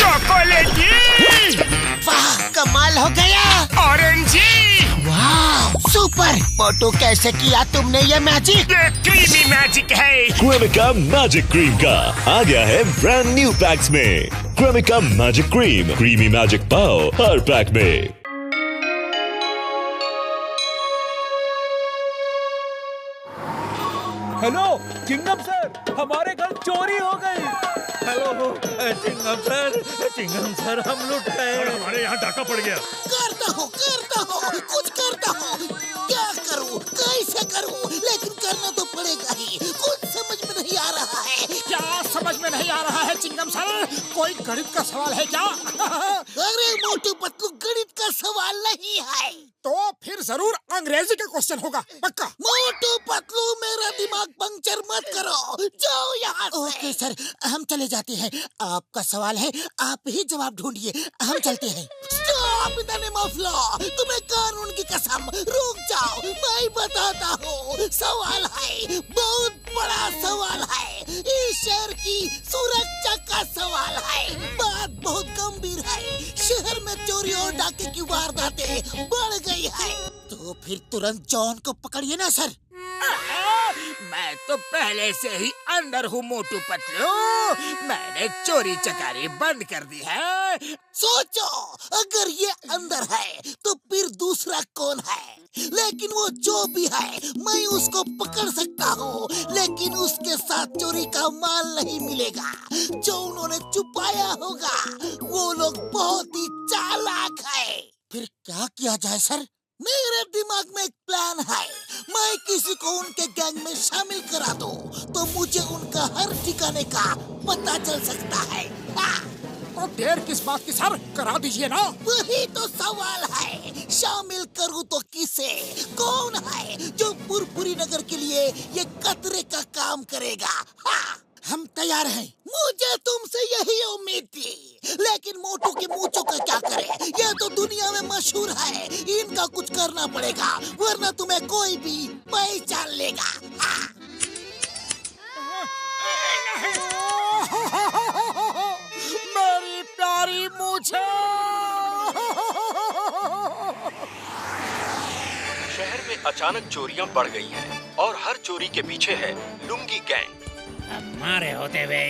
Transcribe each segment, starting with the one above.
चॉकलेटी! वाह, कमाल हो गया। ऑरेंजी! वाह, सुपर। मोटू, कैसे किया तुमने ये मैजिक? ये क्रीमी मैजिक है। क्रेमिका मैजिक क्रीम का आ गया है ब्रांड न्यू पैक्स में। Cremica magic cream, creamy magic पाओ हर पैक में। हेलो चिंगम सर, हमारे घर चोरी हो गई। हेलो चिंगम सर, हम लुट गए। हमारे यहाँ डाका पड़ गया। करता हूँ, कुछ करता हूँ। क्या करूँ, कैसे करूँ, लेकिन करना तो पड़ेगा ही। कुछ समझ में नहीं आ रहा है। क्या समझ में नहीं आ रहा है चिंगम सर? कोई गणित का सवाल है क्या? अरे मोटू पतलू, गणित का सवाल नहीं है। तो फिर जरूर अंग्रेजी का क्वेश्चन होगा, पक्का। मोटू पतलू, मेरा दिमाग पंक्चर मत करो, जाओ यहाँ से। ओके सर, हम चले जाते हैं। आपका सवाल है, आप ही जवाब ढूंढिए, हम चलते हैं। Stop in the name of law. तुम्हें कानून की कसम, रुक जाओ, मैं बताता हूँ। सवाल है, बहुत बड़ा सवाल है, इस शहर की सुरक्षा का सवाल है। बात बहुत गंभीर है, शहर में चोरी और डाके की वारदातें बढ़ गई है। तो फिर तुरंत जॉन को पकड़िए ना सर। मैं तो पहले से ही अंदर हूँ मोटू पतलू। मैंने चोरी चकारी बंद कर दी है। सोचो, अगर ये अंदर है तो फिर दूसरा कौन है? लेकिन वो जो भी है, मैं उसको पकड़ सकता हूँ, लेकिन उसके साथ चोरी का माल नहीं मिलेगा जो उन्होंने छुपाया होगा। वो लोग बहुत ही चालाक है। फिर क्या किया जाए सर? मेरे दिमाग में एक प्लान है। मैं किसी को उनके गैंग में शामिल करा दूं, तो मुझे उनका हर ठिकाने का पता चल सकता है। तो देर किस बात की सर, करा दीजिए ना। वही तो सवाल है, शामिल करूं तो किसे? कौन है जो पुरपुरी नगर के लिए ये कतरे का काम करेगा? हम तैयार हैं। मुझे तुमसे यही उम्मीद थी, लेकिन मोटू के मूंछों का क्या करे? ये तो दुनिया में मशहूर है, इनका कुछ करना पड़ेगा, वरना तुम्हें कोई भी पहचान लेगा। मेरी प्यारी मूछें। शहर में अचानक चोरियां बढ़ गई हैं और हर चोरी के पीछे है लुंगी गैंग। हमारे होते हुए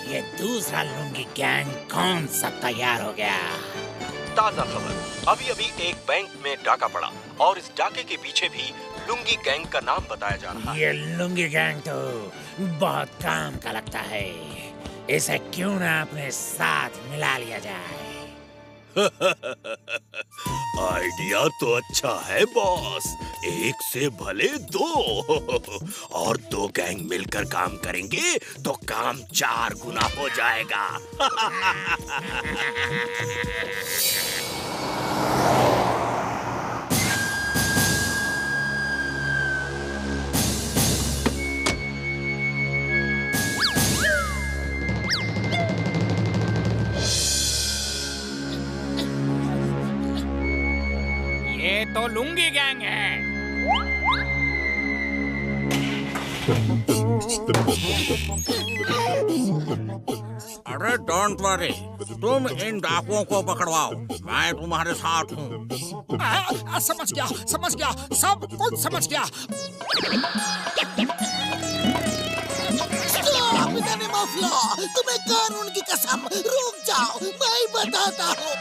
ये दूसरा लुंगी गैंग कौन सा तैयार हो गया? ताजा खबर, अभी अभी एक बैंक में डाका पड़ा और इस डाके के पीछे भी लुंगी गैंग का नाम बताया जा रहा है। ये लुंगी गैंग तो बहुत काम का लगता है, इसे क्यों ना अपने साथ मिला लिया जाए। आइडिया तो अच्छा है बॉस, एक से भले दो। और दो गैंग मिलकर काम करेंगे तो काम 4 गुना हो जाएगा। ये तो लुंगी गैंग है। अरे डोंट वरी, तुम इन डाकुओं को पकड़वाओ, मैं तुम्हारे साथ हूँ। समझ गया, सब कुछ समझ गया। Stop in the name of law! तुम्हें कानून की कसम, रुक जाओ, मैं बताता हूँ।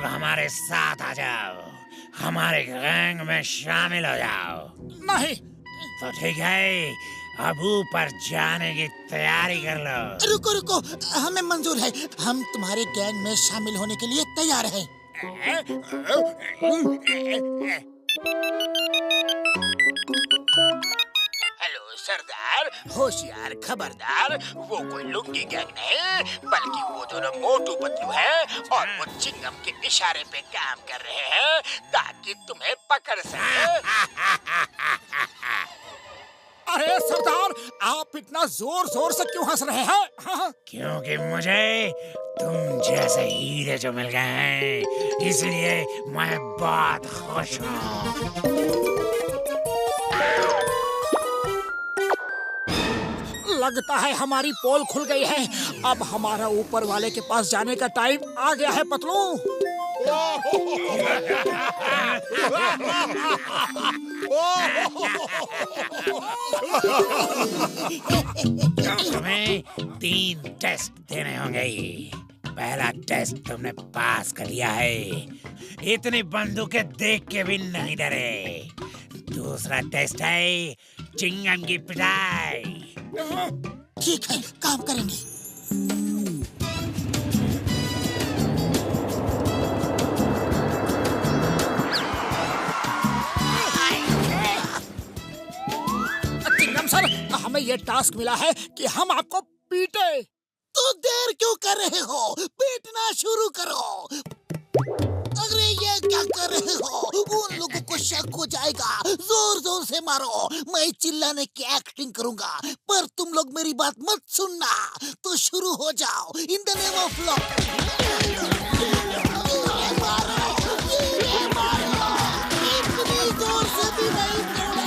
हमारे साथ आ जाओ, हमारे गैंग में शामिल हो जाओ। नहीं। तो ठीक है, अब ऊपर जाने की तैयारी कर लो। रुको, हमें मंजूर है, हम तुम्हारे गैंग में शामिल होने के लिए तैयार हैं। हेलो सरदार, होशियार खबरदार, वो कोई लुंगी गैंग नहीं, बल्कि वो दोनों मोटू पतलू हैं और वो चिंगम के इशारे पे काम कर रहे हैं ताकि तुम्हें पकड़ सके। अरे सरदार, आप इतना जोर जोर से क्यों हंस रहे हैं? हाँ? क्योंकि मुझे तुम जैसे हीरे जो मिल गए हैं, इसलिए मैं बहुत खुश हूँ। लगता है हमारी पोल खुल गई है। अब हमारा ऊपर वाले के पास जाने का टाइम आ गया है पतलू। तुम्हें 3 टेस्ट देने होंगे। पहला टेस्ट तुमने पास कर लिया है, इतनी बंदूकें देख के भी नहीं डरे। दूसरा टेस्ट है चिंगम की पिटाई। ठीक है, काम करेंगे। चिंगम सर, हमें ये टास्क मिला है कि हम आपको पीटे। तो देर क्यों कर रहे हो? पीटना शुरू करो। अरे ये क्या कर रहे हो? उन लोगों को शक हो जाएगा। जोर जोर से मारो। मैं चिल्लाने की एक्टिंग करूंगा, पर तुम लोग मेरी बात मत सुनना। तो शुरू हो जाओ। In the name of law. इतनी जोर से भी नहीं तोड़ा।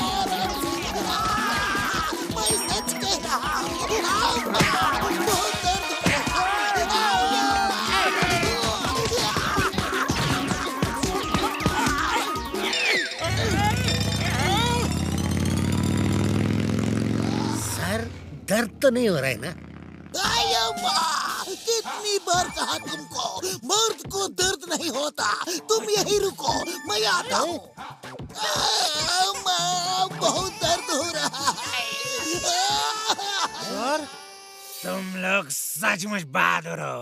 मैं सच कह रहा हूँ। बहुत दर्द दर्द तो नहीं हो रहा है ना? कितनी बार कहा तुमको, मर्द को दर्द नहीं होता। तुम यही रुको, मैं आता हूँ। बहुत दर्द हो रहा है। और तुम लोग सचमुच बहादुर हो।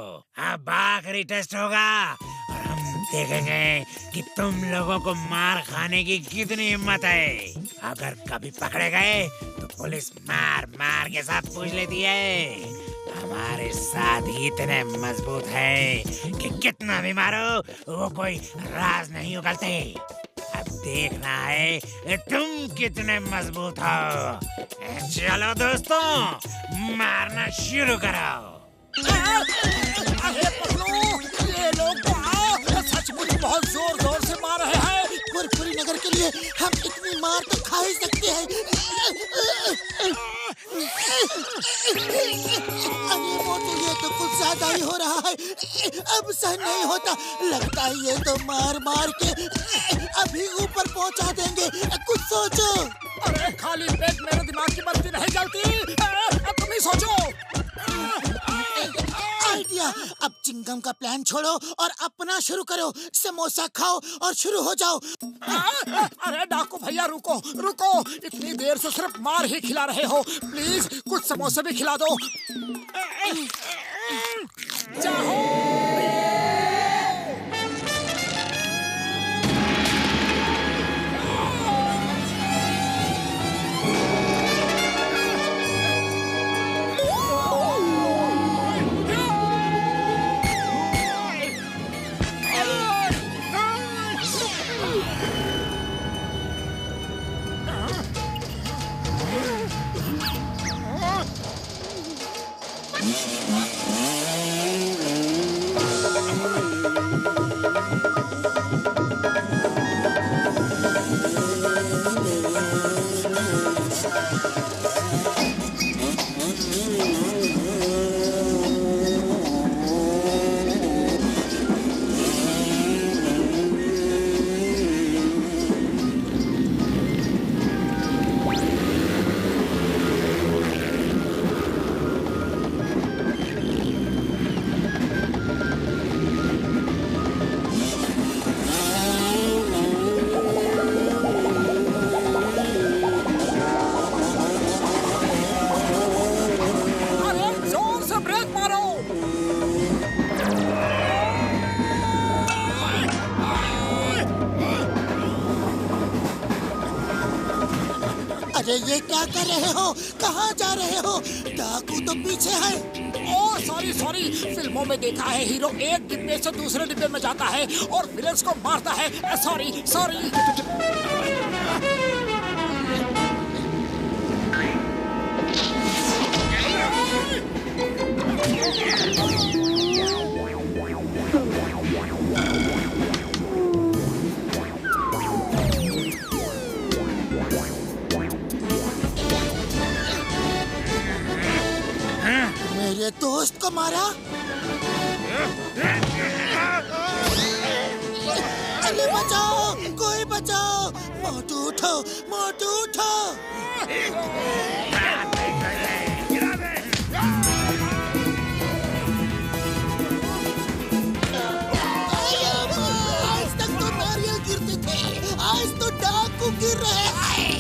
अब आखिरी टेस्ट होगा और हम देखेंगे कि तुम लोगों को मार खाने की कितनी हिम्मत है। अगर कभी पकड़े गए तो पुलिस मार मार के साथ पूछ लेती है। हमारे साथ ही इतने मजबूत है कि कितना भी मारो वो कोई राज नहीं उगलते। अब देखना है तुम कितने मजबूत हो। चलो दोस्तों, मारना शुरू करो। अरे पतलू, ये लोग तो सचमुच बहुत जोर जोर से मार रहे हैं। पुरपुरी नगर के लिए हम इतनी मार तो खा ही सकते हैं। अरे मोटू, ये तो कुछ ज्यादा ही हो रहा है। अब सहन नहीं होता। लगता है ये तो मार मार के अभी ऊपर पहुंचा देंगे। कुछ सोचो। अरे खाली पेट मेरे दिमाग की बत्ती नहीं जलती। तुम ही सोचो। आइडिया। अब चिंगम का प्लान छोड़ो और अपना शुरू करो। समोसा खाओ और शुरू हो जाओ। अरे डाकू भैया, रुको रुको। इतनी देर से सिर्फ मार ही खिला रहे हो। प्लीज कुछ समोसे भी खिला दो। जाओ। अरे ये क्या कर रहे हो? कहाँ जा रहे हो? डाकू तो पीछे है। ओह सॉरी सॉरी, फिल्मों में देखा है हीरो एक डिब्बे से दूसरे डिब्बे में जाता है और विलेंस को मारता है। Sorry sorry. मेरे दोस्त को मारा। अरे बचाओ, कोई बचाओ। मोटू उठो, मोटू उठो। आज तक तो नारियल गिरते थे, आज तो डाकू गिर रहे हैं।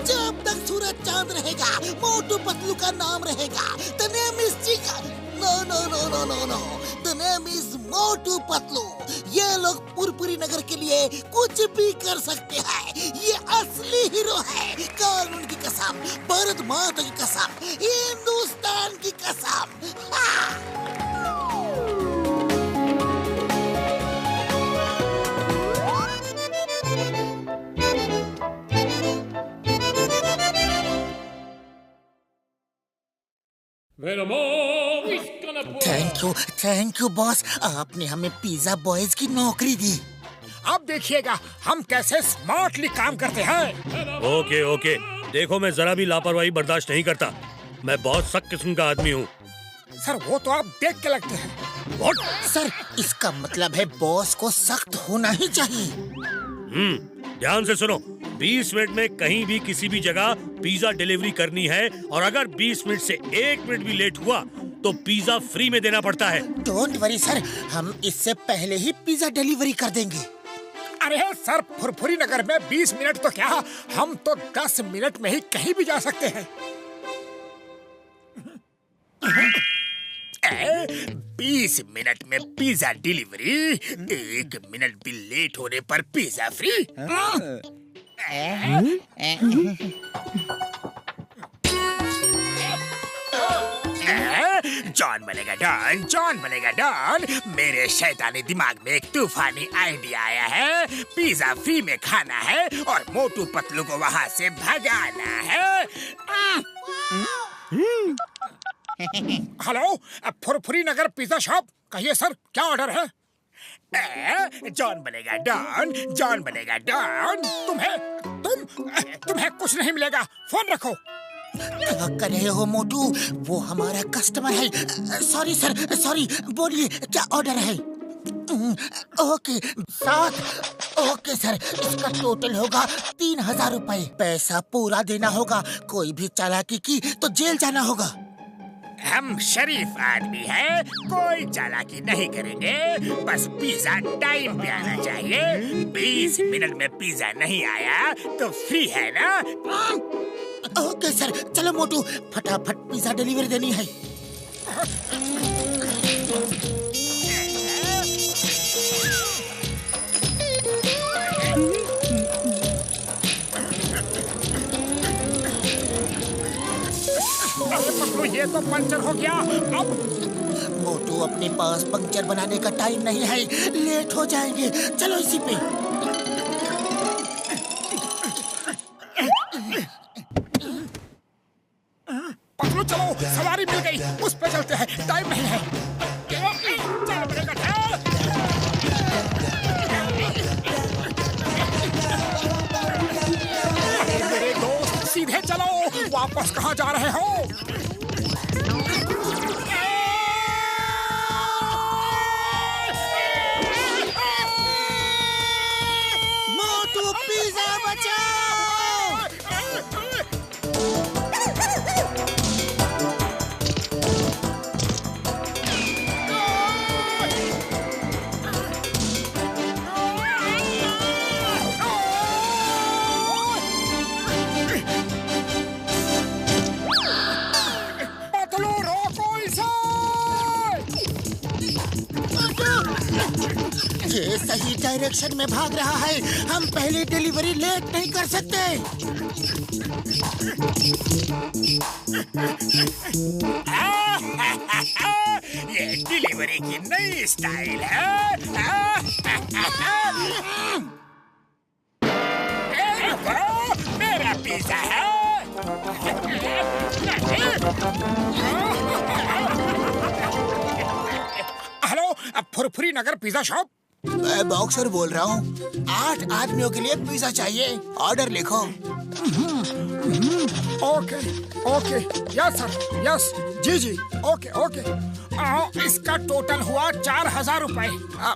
जब तक सूरज चांद रहेगा, मोटू पतलू का नाम रहेगा। The name is Chingam. No, no, no, no, no, no. The name is मोटू पतलू। ये लोग पुरपुरी नगर के लिए कुछ भी कर सकते हैं। ये असली हीरो है। कानून की कसम, भारत माता की कसम, हिंदुस्तान की कसम। Thank you boss. आपने हमें पिज्जा बॉयज की नौकरी दी। अब देखिएगा हम कैसे स्मार्टली काम करते हैं। ओके ओके, देखो मैं जरा भी लापरवाही बर्दाश्त नहीं करता। मैं बहुत सख्त किस्म का आदमी हूँ। सर वो तो आप देख के लगते हैं। What? सर इसका मतलब है बॉस को सख्त होना ही चाहिए। ध्यान से सुनो। 20 मिनट में कहीं भी किसी भी जगह पिज्जा डिलीवरी करनी है और अगर 20 मिनट से 1 मिनट भी लेट हुआ तो पिज्जा फ्री में देना पड़ता है। डोंट वरी सर, हम इससे पहले ही पिज्जा डिलीवरी कर देंगे। अरे सर, फुरफुरी नगर में 20 मिनट तो क्या, हम तो 10 मिनट में ही कहीं भी जा सकते हैं। 20 मिनट में पिज्जा डिलीवरी, 1 मिनट भी लेट होने पर पिज्जा फ्री। जॉन बनेगा डॉन, जॉन बनेगा डॉन। मेरे शैतानी दिमाग में एक तूफानी आइडिया आया है। पिज्जा फ्री में खाना है और मोटू पतलू को वहाँ से भगाना है। हेलो, फुरफुरी नगर पिज्जा शॉप, कहिए सर क्या ऑर्डर है? जॉन बनेगा डॉन, जॉन बनेगा डॉन। तुम्हें कुछ नहीं मिलेगा, फोन रखो। क्या कर रहे हो मोटू? वो हमारा कस्टमर है। Sorry sir, sorry. बोलिए क्या ऑर्डर है? ओके 7। ओके सर, इसका टोटल होगा 3000 रुपए। पैसा पूरा देना होगा। कोई भी चालाकी की तो जेल जाना होगा। हम शरीफ आदमी हैं, कोई चालाकी नहीं करेंगे। बस पिज्जा टाइम पे आना चाहिए। 20 मिनट में पिज्जा नहीं आया तो फ्री है ना? ओके सर, चलो मोटू फटाफट पिज्जा डिलीवरी देनी है। अरे पतलू, ये तो पंचर हो गया। अब मोटू अपने पास पंक्चर बनाने का टाइम नहीं है, लेट हो जाएंगे। चलो इसी पे। पतलू चलो, सवारी मिल गई, उस पे चलते हैं, टाइम नहीं है। चल बनेगा। मेरे दोस्त सीधे चलो, वापस कहाँ जा रहे हो? मोटू पिज्जा बचाओ। ये सही डायरेक्शन में भाग रहा है। हम पहले डिलीवरी लेट नहीं कर सकते। ये डिलीवरी की नई स्टाइल है। पिज्जा है। हेलो, फुरफुरी नगर पिज्जा शॉप। मैं बॉक्सर बोल रहा हूँ। 8 आदमियों के लिए पिज्जा चाहिए, ऑर्डर लिखो। Okay okay, yes sir, yes, जी जी, ओके ओके। इसका टोटल हुआ 4000 रुपए।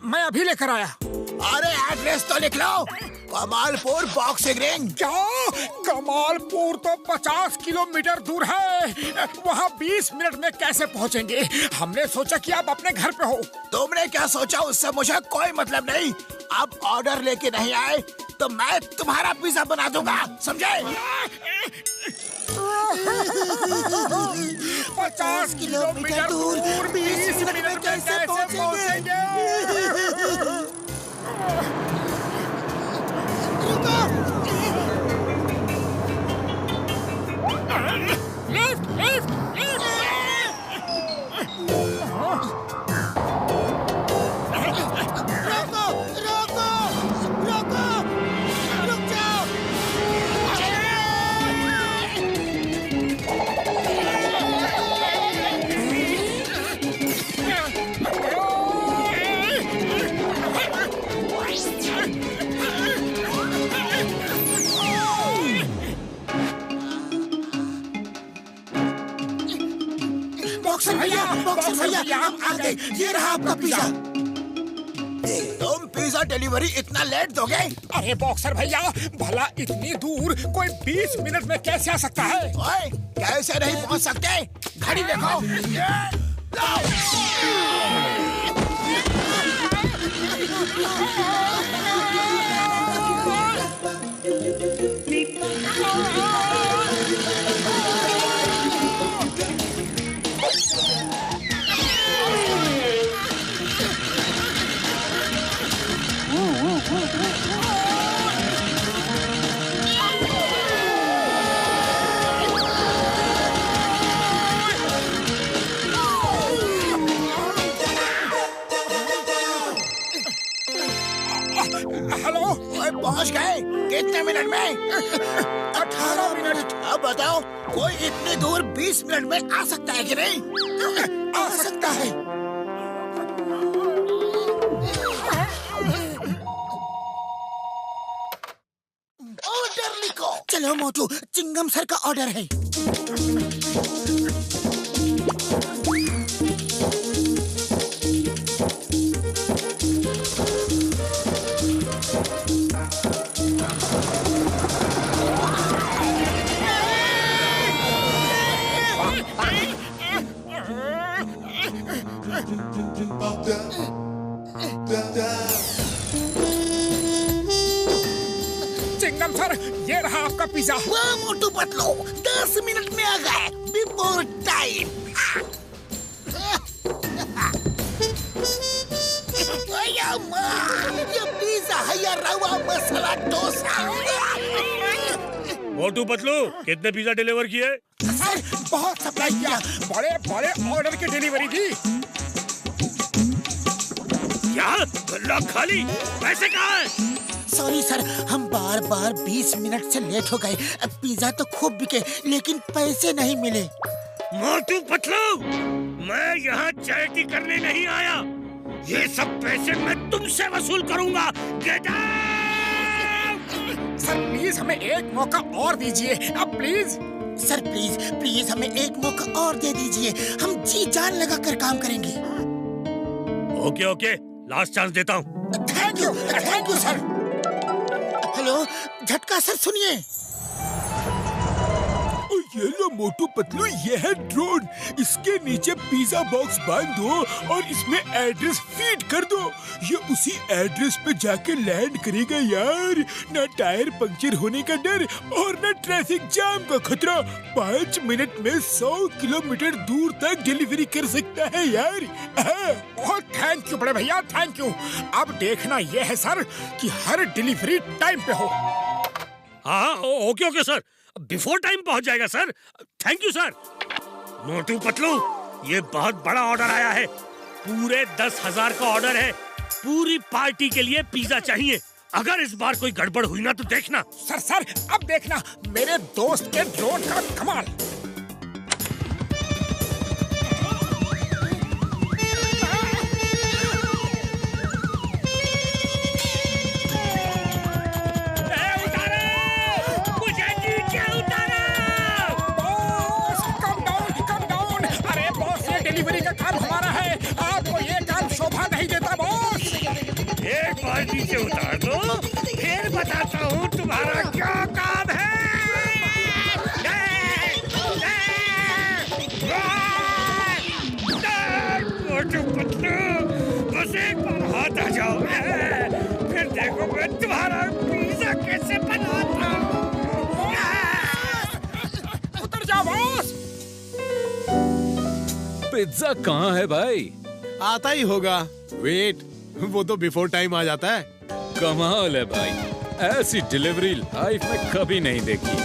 मैं अभी लेकर आया। अरे एड्रेस तो लिख लो। Kamalpur boxing ring. क्या? कमालपुर तो 50 किलोमीटर दूर है। वहाँ 20 मिनट में कैसे पहुँचेंगे? हमने सोचा कि आप अपने घर पे हो। तुमने क्या सोचा उससे मुझे कोई मतलब नहीं। अब ऑर्डर लेके नहीं आए तो मैं तुम्हारा पिज्जा बना दूंगा, समझे? 50 किलोमीटर दूर 20 मिनट में कैसे पहुँचेंगे? Lift lift lift. रोको रोको रोको, रुक जाओ। बॉक्सर भैया हम आ गए। ये रहा आपका पिज्जा। तुम पिज्जा डिलीवरी इतना लेट दोगे? अरे बॉक्सर भैया, भला इतनी दूर कोई 20 मिनट में कैसे आ सकता है? ओए, कैसे नहीं पहुंच सकते? घड़ी देखो। हेलो, पहुंच गए? कितने मिनट में? 18 मिनट। अब बताओ, कोई इतनी दूर 20 मिनट में आ सकता है कि नहीं? आ सकता है। ऑर्डर लिखो। चलो मोटू, चिंगम सर का ऑर्डर है। चिंगम सर, ये रहा आपका पिज्जा। वाह मोटू पतलू, 10 मिनट में आ गए, बिफोर टाइम। ये पिज्जा है या रवा मसाला डोसा? मोटू पतलू, कितने पिज्जा डिलीवर किए? सर, बहुत सप्लाई किया। बड़े बड़े ऑर्डर की डिलीवरी दी। क्या? गल्ला खाली? पैसे कहाँ हैं? सॉरी सर, हम बार बार 20 मिनट से लेट हो गए। पिज्जा तो खूब बिके, लेकिन पैसे नहीं मिले। मोटू पतलू, मैं यहाँ चैरिटी करने नहीं आया। ये सब पैसे मैं तुमसे वसूल करूंगा। Get out! सर प्लीज हमें एक मौका और दीजिए, अब प्लीज। सर प्लीज प्लीज हमें एक मौका और दे दीजिए। हम जी जान लगा कर काम करेंगे। ओके ओके, लास्ट चांस देता हूँ। Thank you sir. हेलो झटका सर, सुनिए। ये लो मोटू पतलू, ये है ड्रोन। इसके नीचे पिज्जा बॉक्स बांध दो और इसमें एड्रेस फीड कर दो। ये उसी एड्रेस पे जाके लैंड करेगा यार। ना टायर पंक्चर होने का डर और ना ट्रैफिक जाम का खतरा। 5 मिनट में 100 किलोमीटर दूर तक डिलीवरी कर सकता है यार। बहुत थैंक यू बड़े भैया, थैंक यू। अब देखना ये है सर कि हर डिलीवरी टाइम पे हो। हाँ okay okay sir, before time पहुंच जाएगा sir. Thank you sir. Motu Patlu, ये बहुत बड़ा ऑर्डर आया है। पूरे 10,000 का ऑर्डर है। पूरी पार्टी के लिए पिज्जा चाहिए अगर इस बार कोई गड़बड़ हुई ना तो देखना। सर अब देखना मेरे दोस्त के ड्रोन का कमाल। डिलीवरी का काम हमारा है, आपको ये काम शोभा नहीं देता बॉस। एक बार नीचे उतार दो, फिर बताता हूँ तुम्हारा क्या काम है। मोटू पतलू, बस एक बार हाथ आ जाओ, फिर देखो मैं तुम्हारा पिज्जा कैसे बनाता हूँ। उतर जाओ बॉस। पिज्जा कहाँ है भाई? आता ही होगा, वेट, वो तो बिफोर टाइम आ जाता है। कमाल है भाई, ऐसी डिलीवरी लाइफ में कभी नहीं देखी।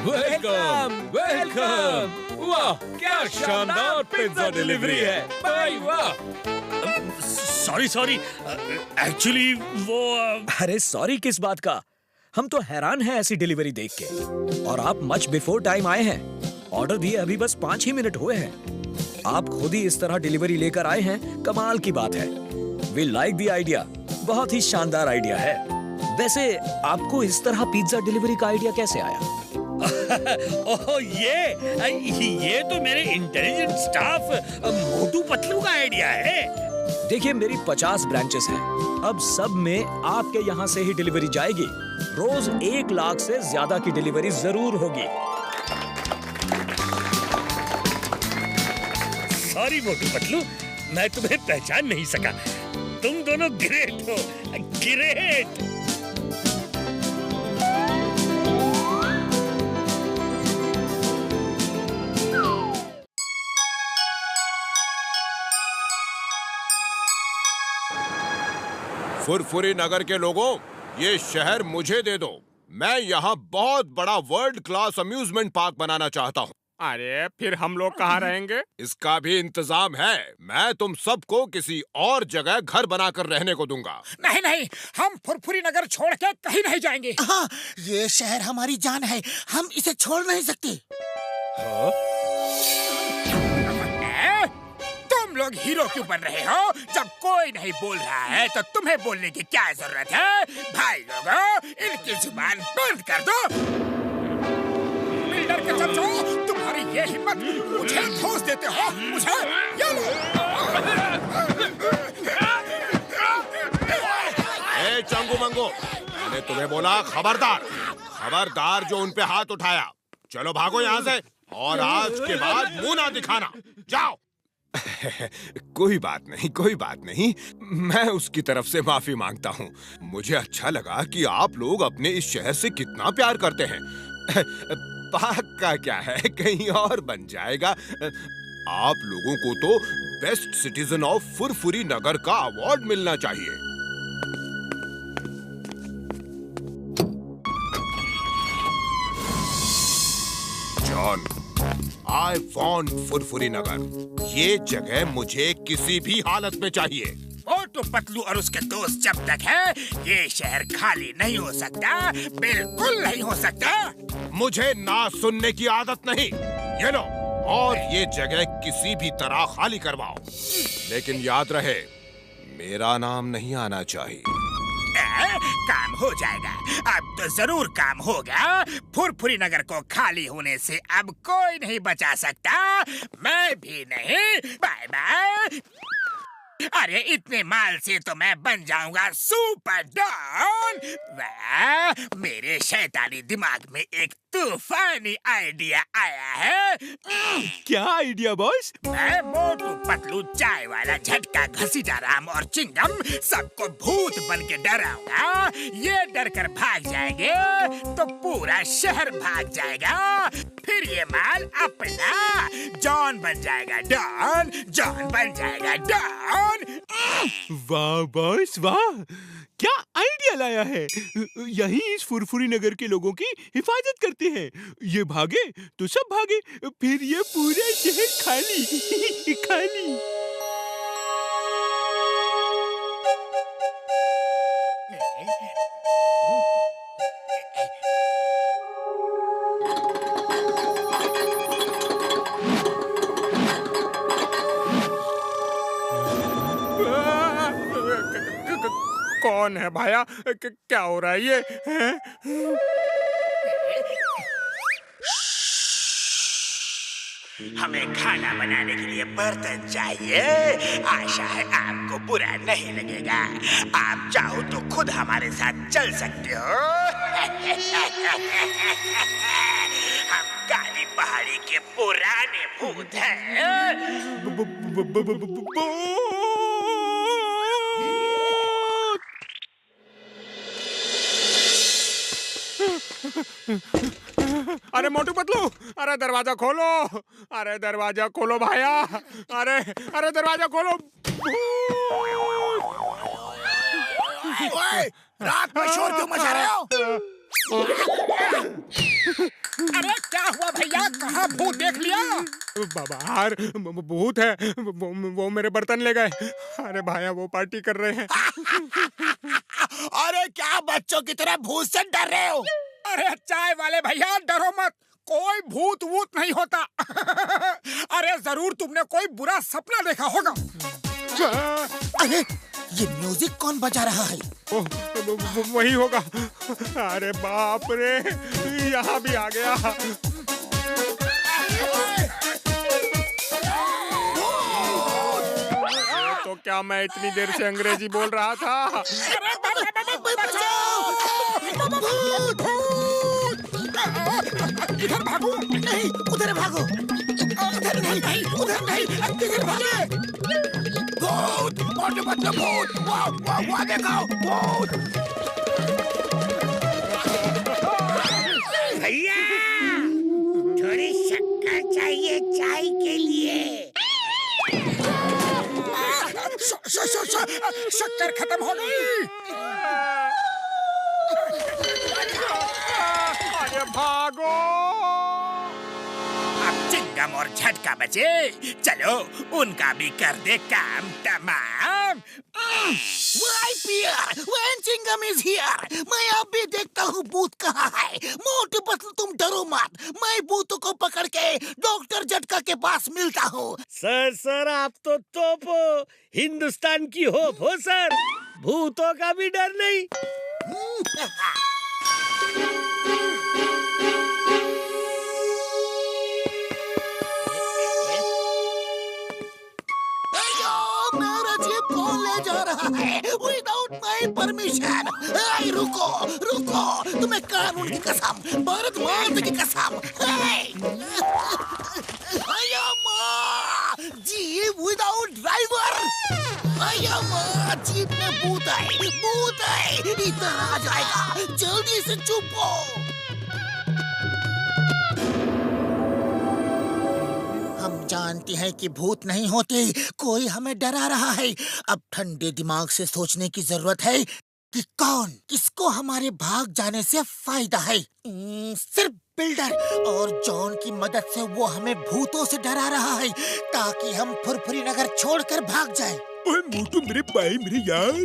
Welcome welcome. वाह क्या शानदार पिज्जा डिलीवरी है भाई, वाह। सॉरी एक्चुअली वो अरे सॉरी किस बात का? हम तो हैरान हैं ऐसी डिलीवरी देख के। और आप मच बिफोर टाइम आए हैं। ऑर्डर दिए अभी बस 5 ही मिनट हुए हैं। आप खुद ही इस तरह डिलीवरी लेकर आए हैं, कमाल की बात है। वी लाइक द आइडिया, बहुत ही शानदार आइडिया है। वैसे आपको इस तरह पिज्जा डिलीवरी का आइडिया कैसे आया? ओह ये तो मेरे इंटेलिजेंट स्टाफ मोटू पतलू का आइडिया है। देखिए मेरी 50 ब्रांचेस हैं। अब सब में आपके यहाँ से ही डिलीवरी जाएगी। रोज 1 लाख से ज्यादा की डिलीवरी जरूर होगी। सॉरी मोटू पतलू, मैं तुम्हें पहचान नहीं सका। तुम दोनों ग्रेट हो, ग्रेट। फुरफुरी नगर के लोगों, ये शहर मुझे दे दो। मैं यहाँ बहुत बड़ा वर्ल्ड क्लास अम्यूजमेंट पार्क बनाना चाहता हूँ। अरे फिर हम लोग कहाँ रहेंगे? इसका भी इंतजाम है। मैं तुम सबको किसी और जगह घर बनाकर रहने को दूंगा। नहीं, हम फुरफुरी नगर छोड़ के कहीं नहीं जाएंगे। हाँ, ये शहर हमारी जान है, हम इसे छोड़ नहीं सकते। हाँ? तुम लोग हीरो क्यों बन रहे हो? जब कोई नहीं बोल रहा है तो तुम्हें बोलने की क्या जरूरत है? भाई लोगों, इनकी जुबान बंद कर दो। बिल्डर के चमचों, तुम्हारी ये हिम्मत, मुझे ठोस देते हो? मुझे ये लो। ए चंगू मंगू, मैंने तुम्हें बोला खबरदार जो उन पे हाथ उठाया। चलो भागो यहाँ से, और आज के बाद मुंह ना दिखाना। जाओ। कोई बात नहीं, मैं उसकी तरफ से माफी मांगता हूँ। मुझे अच्छा लगा कि आप लोग अपने इस शहर से कितना प्यार करते हैं। पार्क का क्या है, कहीं और बन जाएगा। आप लोगों को तो बेस्ट सिटीजन ऑफ फुरफुरी नगर का अवार्ड मिलना चाहिए। जॉन, I want फुरफुरी नगर। ये जगह मुझे किसी भी हालत में चाहिए। मोटू पतलू और उसके दोस्त जब तक है, ये शहर खाली नहीं हो सकता, बिल्कुल नहीं हो सकता। मुझे ना सुनने की आदत नहीं। ये लो, और ये जगह किसी भी तरह खाली करवाओ। लेकिन याद रहे, मेरा नाम नहीं आना चाहिए। काम हो जाएगा, अब तो जरूर काम होगा। फुरफुरी नगर को खाली होने से अब कोई नहीं बचा सकता, मैं भी नहीं। Bye bye. अरे इतने माल से तो मैं बन जाऊंगा सुपर डॉन। वाह, मेरे शैतानी दिमाग में एक तूफानी आइडिया आया है। क्या आइडिया बॉस? मैं मोटू पतलू, चाय वाला, झटका, घसीटा राम और चिंगम सबको भूत बन के डराऊंगा। ये डर कर भाग जाएंगे तो पूरा शहर भाग जाएगा। फिर ये माल अपना, जॉन बन जाएगा डॉन, जॉन बन जाएगा डॉन। वाह बॉस वाह, क्या आइडिया लाया है। यही इस फुरफुरी नगर के लोगों की हिफाजत करते हैं। ये भागे तो सब भागे, फिर ये पूरा शहर खाली खाली। कौन है भाया? क्या हो रहा है ये? हमें खाना बनाने के लिए बर्तन चाहिए। आशा है आपको बुरा नहीं लगेगा। आप चाहो तो खुद हमारे साथ चल सकते हो। हम काली पहाड़ी के पुराने भूत हैं। अरे मोटू पतलू, अरे दरवाजा खोलो, अरे दरवाजा खोलो भाया, अरे अरे दरवाजा खोलो। ओए, रात में शोर क्यों मचा रहे हो? अरे क्या हुआ भैया, कहाँ भूत देख लिया? बाहर भूत है, वो मेरे बर्तन ले गए। अरे भाया वो पार्टी कर रहे हैं। अरे क्या बच्चों की तरह भूत से डर रहे हो? अरे चाय वाले भैया डरो मत, कोई भूत वूत नहीं होता। अरे जरूर तुमने कोई बुरा सपना देखा होगा। अरे ये म्यूजिक कौन बजा रहा है? वही होगा। अरे बाप रे, यहाँ भी आ गया। तो क्या मैं इतनी देर से अंग्रेजी बोल रहा था? इधर भागो, नहीं उधर भागो, उधर नहीं, उधर नहीं, किधर भागे? भूत, मोटू पतलू भूत, वाह देखो भूत। भैया थोड़ी शक्कर चाहिए चाय के लिए। शक्कर खत्म हो गई। अरे भागो। अब चिंगम और झटका बचे, चलो उनका भी कर दे काम तमाम। Why Pierre? When Chingam is here? मैं अब भी देखता हूँ भूत कहाँ है। मोटू पतलू तुम डरो मत, मैं भूतों को पकड़ के डॉक्टर झटका के पास मिलता हूँ। सर आप तो तोप हो, हिंदुस्तान की होप हो सर, भूतों का भी डर नहीं। मेरा जीप कौन ले जा रहा है विदाउट माई परमिशन? रुको, तुम्हें कानून की कसम, भारत माता की कसम। Jeep without driver. जीप में भूत है, इधर आ जाएगा, जल्दी से चुप हो। हम जानते हैं कि भूत नहीं होते, कोई हमें डरा रहा है। अब ठंडे दिमाग से सोचने की जरूरत है कि कौन किसको हमारे भाग जाने से फायदा है। सिर्फ बिल्डर और जॉन की मदद से वो हमें भूतों से डरा रहा है ताकि हम फुरफुरी नगर छोड़कर भाग जाएं। ओए मोटू मेरे भाई मेरे यार,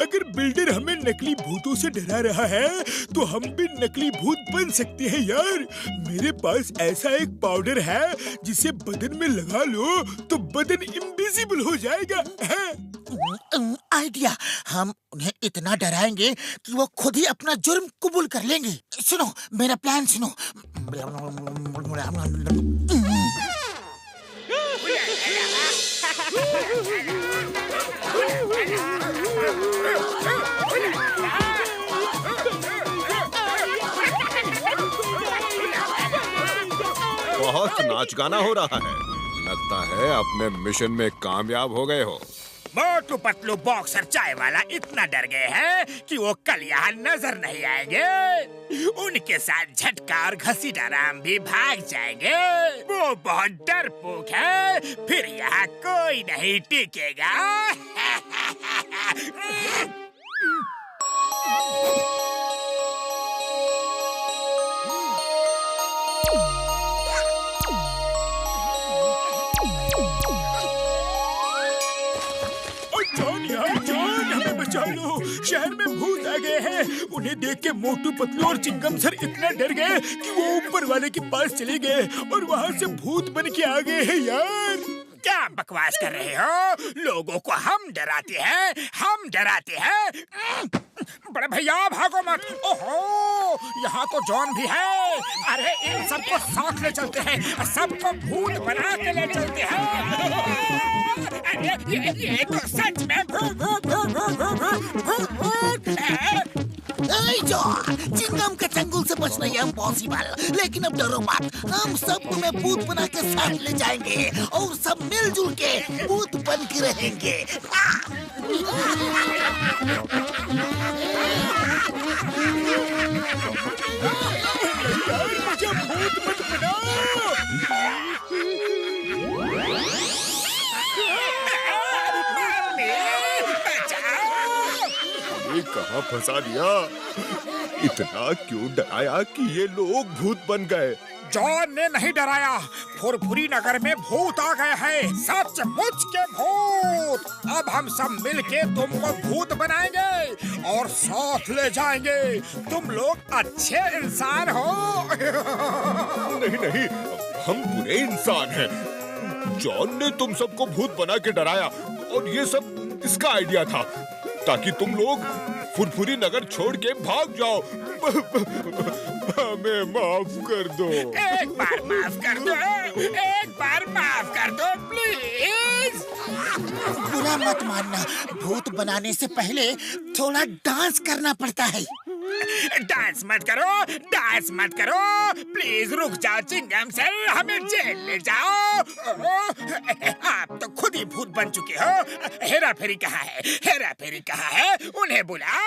अगर बिल्डर हमें नकली भूतों से डरा रहा है तो हम भी नकली भूत बन सकते हैं यार। मेरे पास ऐसा एक पाउडर है जिसे बदन में लगा लो तो बदन इनविजिबल हो जाएगा। आइडिया, हम उन्हें इतना डराएंगे कि वो खुद ही अपना जुर्म कबूल कर लेंगे। सुनो मेरा प्लान सुनो। बहुत नाच गाना हो रहा है, लगता है अपने मिशन में कामयाब हो गए हो। मोटू पतलू बॉक्सर चाय वाला इतना डर गए हैं कि वो कल यहाँ नजर नहीं आएंगे। उनके साथ झटका और घसीटा राम भी भाग जाएंगे। वो बहुत डरपोक है, फिर यहाँ कोई नहीं टिकेगा। शहर में भूत आ गए हैं। उन्हें देख के मोटू पतलू और चिंगम सर इतना डर गए कि वो ऊपर वाले के पास चले गए और वहाँ से भूत बन के आ गए हैं यार। क्या बकवास कर रहे हो? लोगों को हम डराते हैं। बड़े भैया भागो मत। ओहो, यहाँ तो जॉन भी है। अरे इन सबको साथ ले चलते हैं, सबको भूत बना के ले चलते हैं। अरे ये तो सच में भूत। जॉन, चिंगम के चंगुल से बचना इम्पॉसिबल, लेकिन अब डरो मत, हम सब तुम्हें भूत बना के साथ ले जाएंगे और सब मिलजुल के भूत बन के रहेंगे। मुझे भूत मत बनाओ। ये कहाँ फंसा दिया? इतना क्यों डराया कि ये लोग भूत बन गए? जॉन ने नहीं डराया। फुरफुरी नगर में भूत आ गए हैं, सचमुच के भूत। अब हम सब मिलके तुमको भूत बनाएंगे और साथ ले जाएंगे। तुम लोग अच्छे इंसान हो। नहीं, हम बुरे इंसान हैं। जॉन ने तुम सबको भूत बना के डराया और ये सब इसका आइडिया था, ताकि तुम लोग फुरफुरी नगर छोड़ के भाग जाओ। हमें माफ कर दो। एक बार माफ कर दो प्लीज। बुरा मत मानना, भूत बनाने से पहले थोड़ा डांस करना पड़ता है। डांस मत करो प्लीज। रुक जाओ चिंगम सर, हमें जेल ले जाओ। आप तो खुद ही भूत बन चुके हो। हेरा फेरी कहाँ है? उन्हें बुलाओ।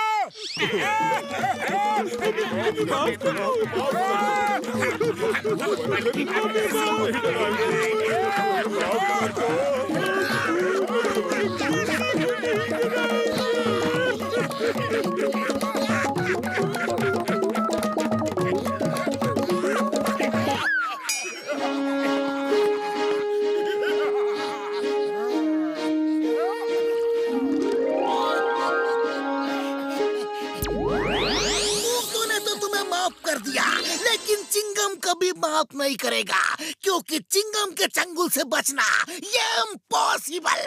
लेकिन चिंगम कभी माफ नहीं करेगा, क्योंकि चिंगम के चंगुल से बचना ये इम्पॉसिबल।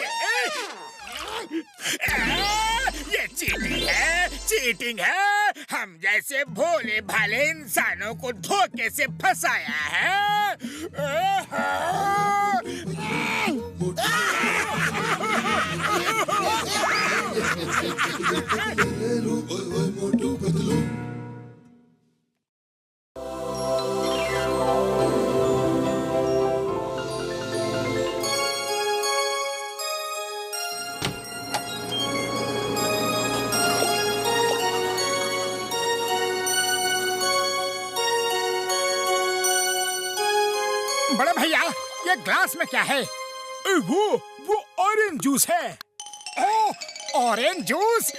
ये चीटिंग है। हम जैसे भोले भाले इंसानों को धोखे से फंसाया है। बड़े भैया, ये ग्लास में क्या है? वो ऑरेंज जूस है। ओह, ऑरेंज जूस।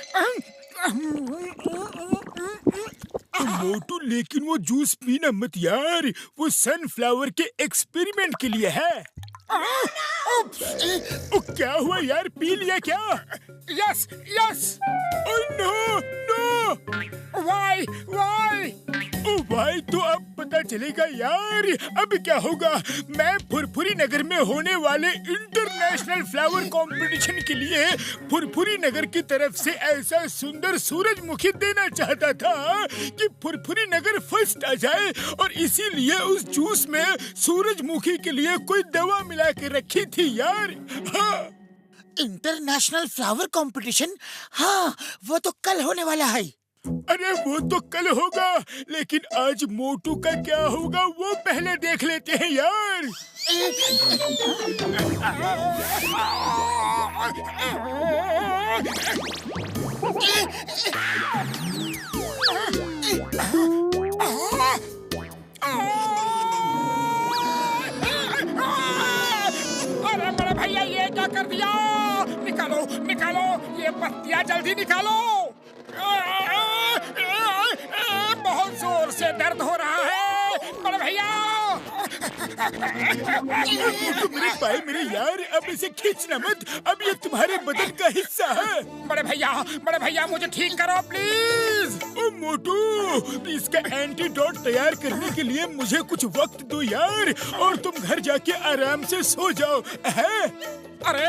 मोटू, लेकिन वो जूस पीना मत यार, वो सनफ्लावर के एक्सपेरिमेंट के लिए है। क्या हुआ यार, पी लिया क्या? यस। नो। Why? भाई तो अब पता चलेगा यार। अब क्या होगा? मैं फुरफुरी नगर में होने वाले इंटरनेशनल फ्लावर कंपटीशन के लिए फुरफुरी नगर की तरफ से ऐसा सुंदर सूरजमुखी देना चाहता था कि फुरफुरी नगर फर्स्ट आ जाए, और इसीलिए उस जूस में सूरजमुखी के लिए कोई दवा मिला के रखी थी यार। हाँ, इंटरनेशनल फ्लावर कंपटीशन? हाँ, वो तो कल होने वाला है। अरे वो तो कल होगा, लेकिन आज मोटू का क्या होगा वो पहले देख लेते हैं यार। अरे बड़े भैया, ये क्या कर दिया? निकालो ये पत्तियां जल्दी निकालो। दर्द हो रहा है बड़े भैया। मेरे पाए मेरे यार, अब इसे खींचना मत, अब ये तुम्हारे बदन का हिस्सा है। बड़े भैया मुझे ठीक करो प्लीज। ओ मोटू, इसका एंटीडोट तैयार करने के लिए मुझे कुछ वक्त दो यार, और तुम घर जाके आराम से सो जाओ है? अरे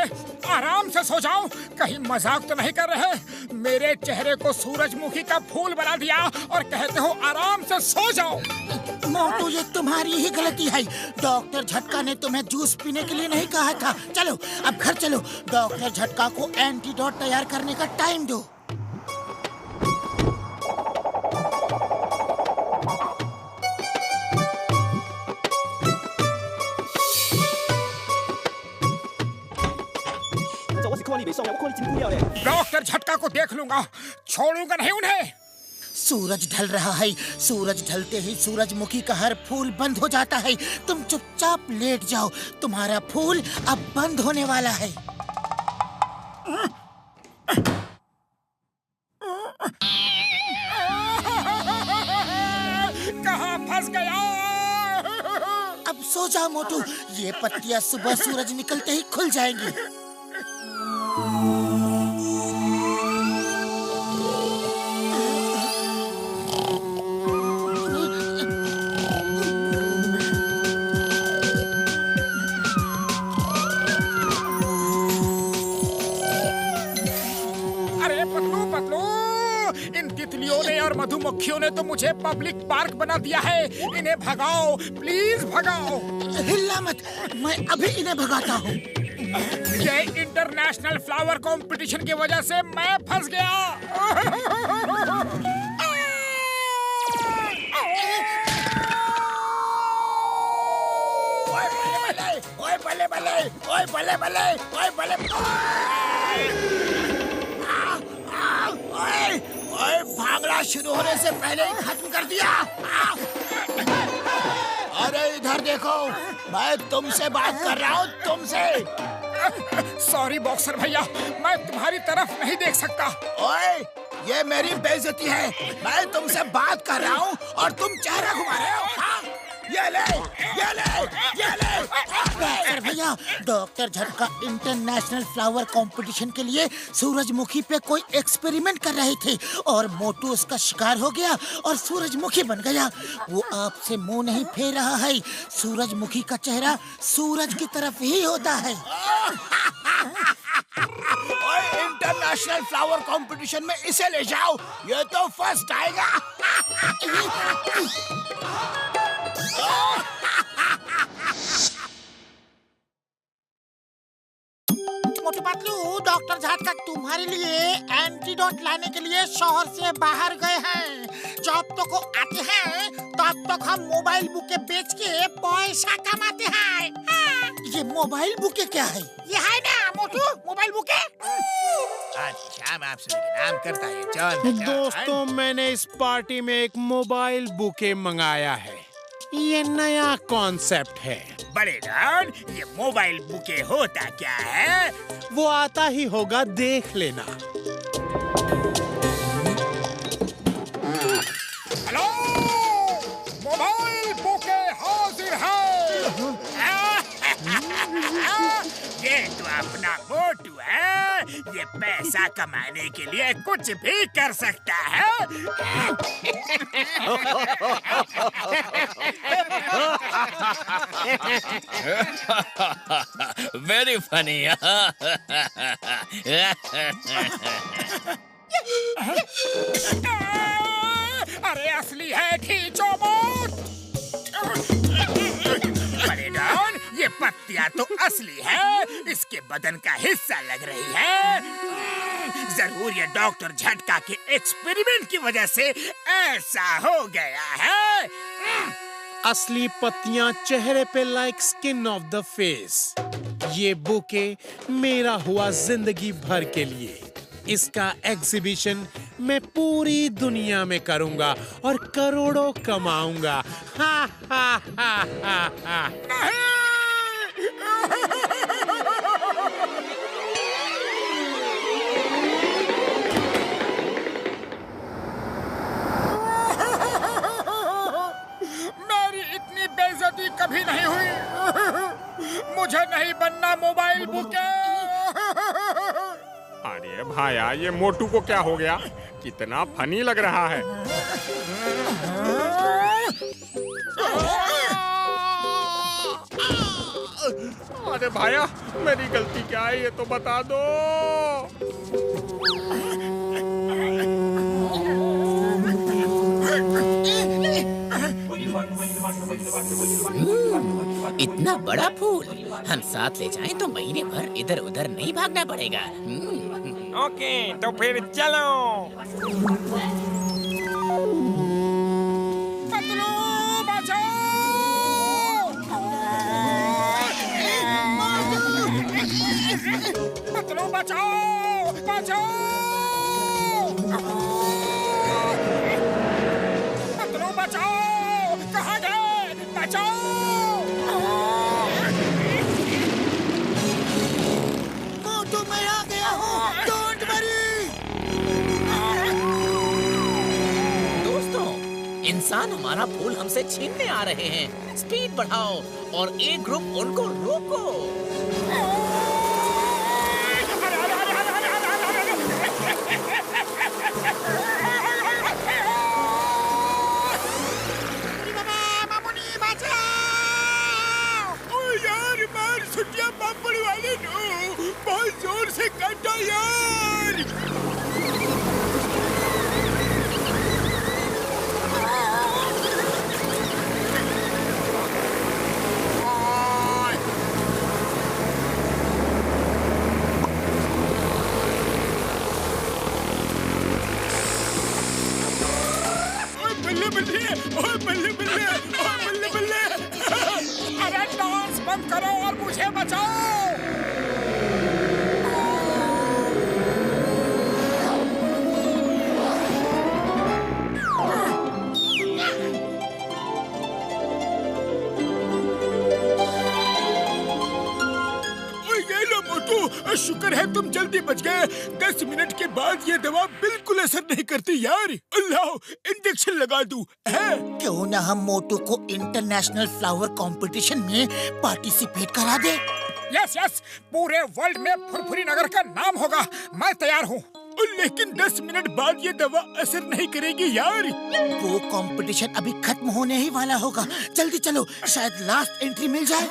आराम से सो जाओ, कहीं मजाक तो नहीं कर रहे? मेरे चेहरे को सूरजमुखी का फूल बना दिया और कहते हो आराम से सो जाओ। मोटू, ये तुम्हारी ही गलती है। डॉक्टर झटका ने तुम्हें जूस पीने के लिए नहीं कहा था। चलो अब घर चलो, डॉक्टर झटका को एंटीडोट तैयार करने का टाइम दो। डॉक्टर झटका को देख लूंगा, छोड़ूंगा नहीं उन्हें। सूरज ढल रहा है, सूरज ढलते ही सूरजमुखी का हर फूल बंद हो जाता है। तुम चुपचाप लेट जाओ, तुम्हारा फूल अब बंद होने वाला है। कहाँ फंस गया? अब सो जाओ मोटू, ये पत्तियां सुबह सूरज निकलते ही खुल जाएंगी। और मधुमक्खियों ने तो मुझे पब्लिक पार्क बना दिया है। इन्हें भगाओ, प्लीज भगाओ। हिलना मत, मैं अभी इन्हें भगाता हूँ। ये इंटरनेशनल फ्लावर कंपटीशन की वजह से मैं फंस गया। ओए बल्ले बल्ले, ओए बल्ले बल्ले, ओए बल्ले। ओए भागना शुरू होने से पहले ही खत्म कर दिया। अरे इधर देखो, मैं तुमसे बात कर रहा हूँ, तुमसे। सॉरी बॉक्सर भैया, मैं तुम्हारी तरफ नहीं देख सकता। ओए, ये मेरी बेइज्जती है। मैं तुमसे बात कर रहा हूँ और तुम चेहरा घुमा रहे हो। हाँ? ये ले, ये ले, ये ले। डॉक्टर भैया, डॉक्टर झटका इंटरनेशनल फ्लावर कंपटीशन के लिए सूरजमुखी पे कोई एक्सपेरिमेंट कर रहे थे और मोटू उसका शिकार हो गया और सूरजमुखी बन गया। वो आपसे मुंह नहीं फेर रहा है। सूरजमुखी का चेहरा सूरज की तरफ ही होता है। इंटरनेशनल फ्लावर कंपटीशन में इसे ले जाओ, ये तो फर्स्ट आएगा। मोटू पतलू, डॉक्टर झटका तुम्हारे लिए एंटीडोट लाने के लिए शहर से बाहर गए हैं। जब तक वो आते हैं तब तक हम मोबाइल बुके बेच के पैसा कमाते हैं। हाँ। ये मोबाइल बुके क्या है? ये है ना मोटू, मोबाइल बुके। अच्छा, मैं आपसे नाम करता है जॉन। दोस्तों, मैंने इस पार्टी में एक मोबाइल बुके मंगाया है। ये नया कॉन्सेप्ट है। बड़े डॉन, ये मोबाइल बुके होता क्या है? वो आता ही होगा, देख लेना। हेलो, मोबाइल बुके हाजिर है। ये तो अपना मोटू है, ये पैसा कमाने के लिए कुछ भी कर सकता है। Very funny. अरे असली है, खींचो मत। बड़े डॉन, ये पत्तियां तो असली है, इसके बदन का हिस्सा लग रही है। जरूर ये डॉक्टर झटका के एक्सपेरिमेंट की वजह से ऐसा हो गया है। असली पत्तियां चेहरे पे like skin of the face. ये बुके मेरा हुआ जिंदगी भर के लिए। इसका एग्जीबिशन मैं पूरी दुनिया में करूंगा और करोड़ों कमाऊंगा। हा हा हा हा हा। अरे भाया, ये मोटू को क्या हो गया? कितना फनी लग रहा है। अरे भाया, मेरी गलती क्या है ये तो बता दो। इतना बड़ा फूल हम साथ ले जाएं तो महीने भर इधर उधर नहीं भागना पड़ेगा। ओके, तो फिर चलो। पतलू बचाओ! पतलू बचाओ! बचाओ! पतलू बचाओ! कहाँ गए? बचाओ! मोटू, मैं आ गया हूँ। Don't worry. दोस्तों, इंसान हमारा फूल हमसे छीनने आ रहे हैं। स्पीड बढ़ाओ और एक ग्रुप उनको रोको। छुट्टियां पापड़ वाले नो, बहुत जोर से काटो यार। बल्ले बल्ले, ओए बल्ले बल्ले, ओए बल्ले बल्ले। अरे डांस बंद करो और मुझे बचाओ! ये लो मोटू, शुक्र है तुम जल्दी बच गए। 10 मिनट के बाद ये दवा बिल्कुल असर नहीं करती यार। अल्लाह, इंजेक्शन लगा दूं? है? क्यों ना हम मोटू को इंटरनेशनल फ्लावर कंपटीशन में पार्टिसिपेट करा दे? यस यस, पूरे वर्ल्ड में फुरफुरी नगर का नाम होगा। मैं तैयार हूँ। लेकिन 10 मिनट बाद ये दवा असर नहीं करेगी यार। वो कंपटीशन अभी खत्म होने ही वाला होगा। जल्दी चलो, शायद लास्ट एंट्री मिल जाए।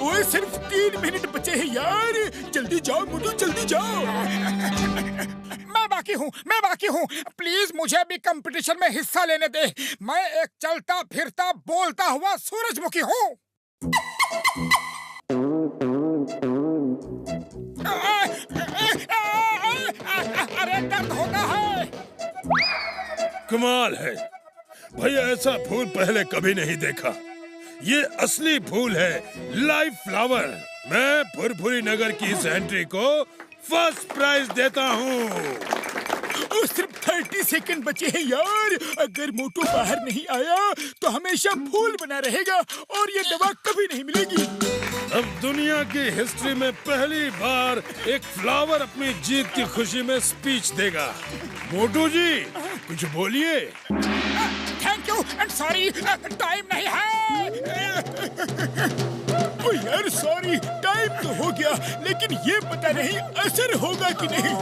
ओए, सिर्फ 3 मिनट बचे हैं यार। जल्दी जाओ मोटू, जल्दी जाओ। मैं बाकी हूँ। प्लीज मुझे भी कंपटीशन में हिस्सा लेने दे। मैं एक चलता फिरता बोलता हुआ सूरजमुखी हूँ। अरे दर्द होता है। कमाल है भैया, ऐसा फूल पहले कभी नहीं देखा। ये असली फूल है, लाइव फ्लावर। मैं फुरफुरी नगर की इस एंट्री को फर्स्ट प्राइज देता हूँ। सिर्फ 30 सेकंड बचे हैं यार। अगर मोटू बाहर नहीं आया तो हमेशा फूल बना रहेगा और ये दवा कभी नहीं मिलेगी। अब दुनिया की हिस्ट्री में पहली बार एक फ्लावर अपनी जीत की खुशी में स्पीच देगा। मोटू जी, कुछ बोलिए। Thank you and sorry, time नहीं है। ओ यार, सॉरी, टाइम तो हो गया, लेकिन ये पता नहीं असर होगा कि नहीं।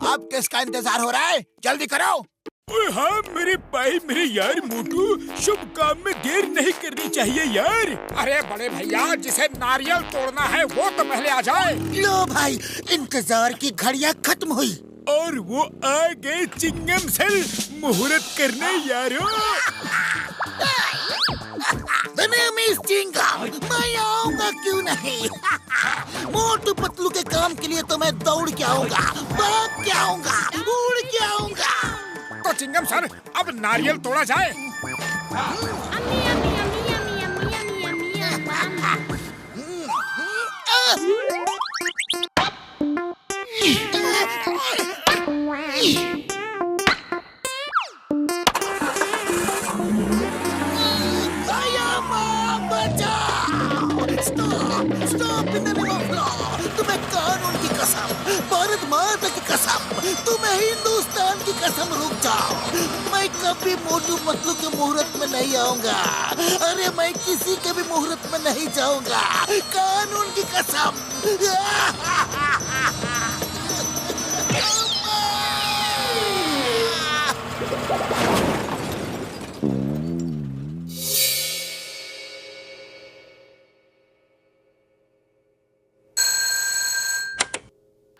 अब किसका इंतजार हो रहा है? जल्दी करो। हाँ मेरे भाई, मेरे यार मोटू, शुभ काम में देर नहीं करनी चाहिए यार। अरे बड़े भैया, जिसे नारियल तोड़ना है वो तो पहले आ जाए। लो भाई, इंतजार की घड़ियाँ खत्म हुई और वो आ गए चिंगम सर मुहूर्त करने यारो। मैं आऊंगा क्यों नहीं। मोटू पतलू के काम के लिए तो मैं दौड़ के आऊंगा, भाग के आऊंगा, उड़ के आऊंगा। तो चिंगम सर, अब नारियल तोड़ा जाए। Stop in the name of law. तुम्हें कानून की कसम, भारत माता की कसम, तुम्हें हिंदुस्तान की कसम, रुक जाओ। मैं कभी मोटू पतलू के मुहूर्त में नहीं आऊंगा। अरे मैं किसी के भी मुहूर्त में नहीं जाऊंगा, कानून की कसम।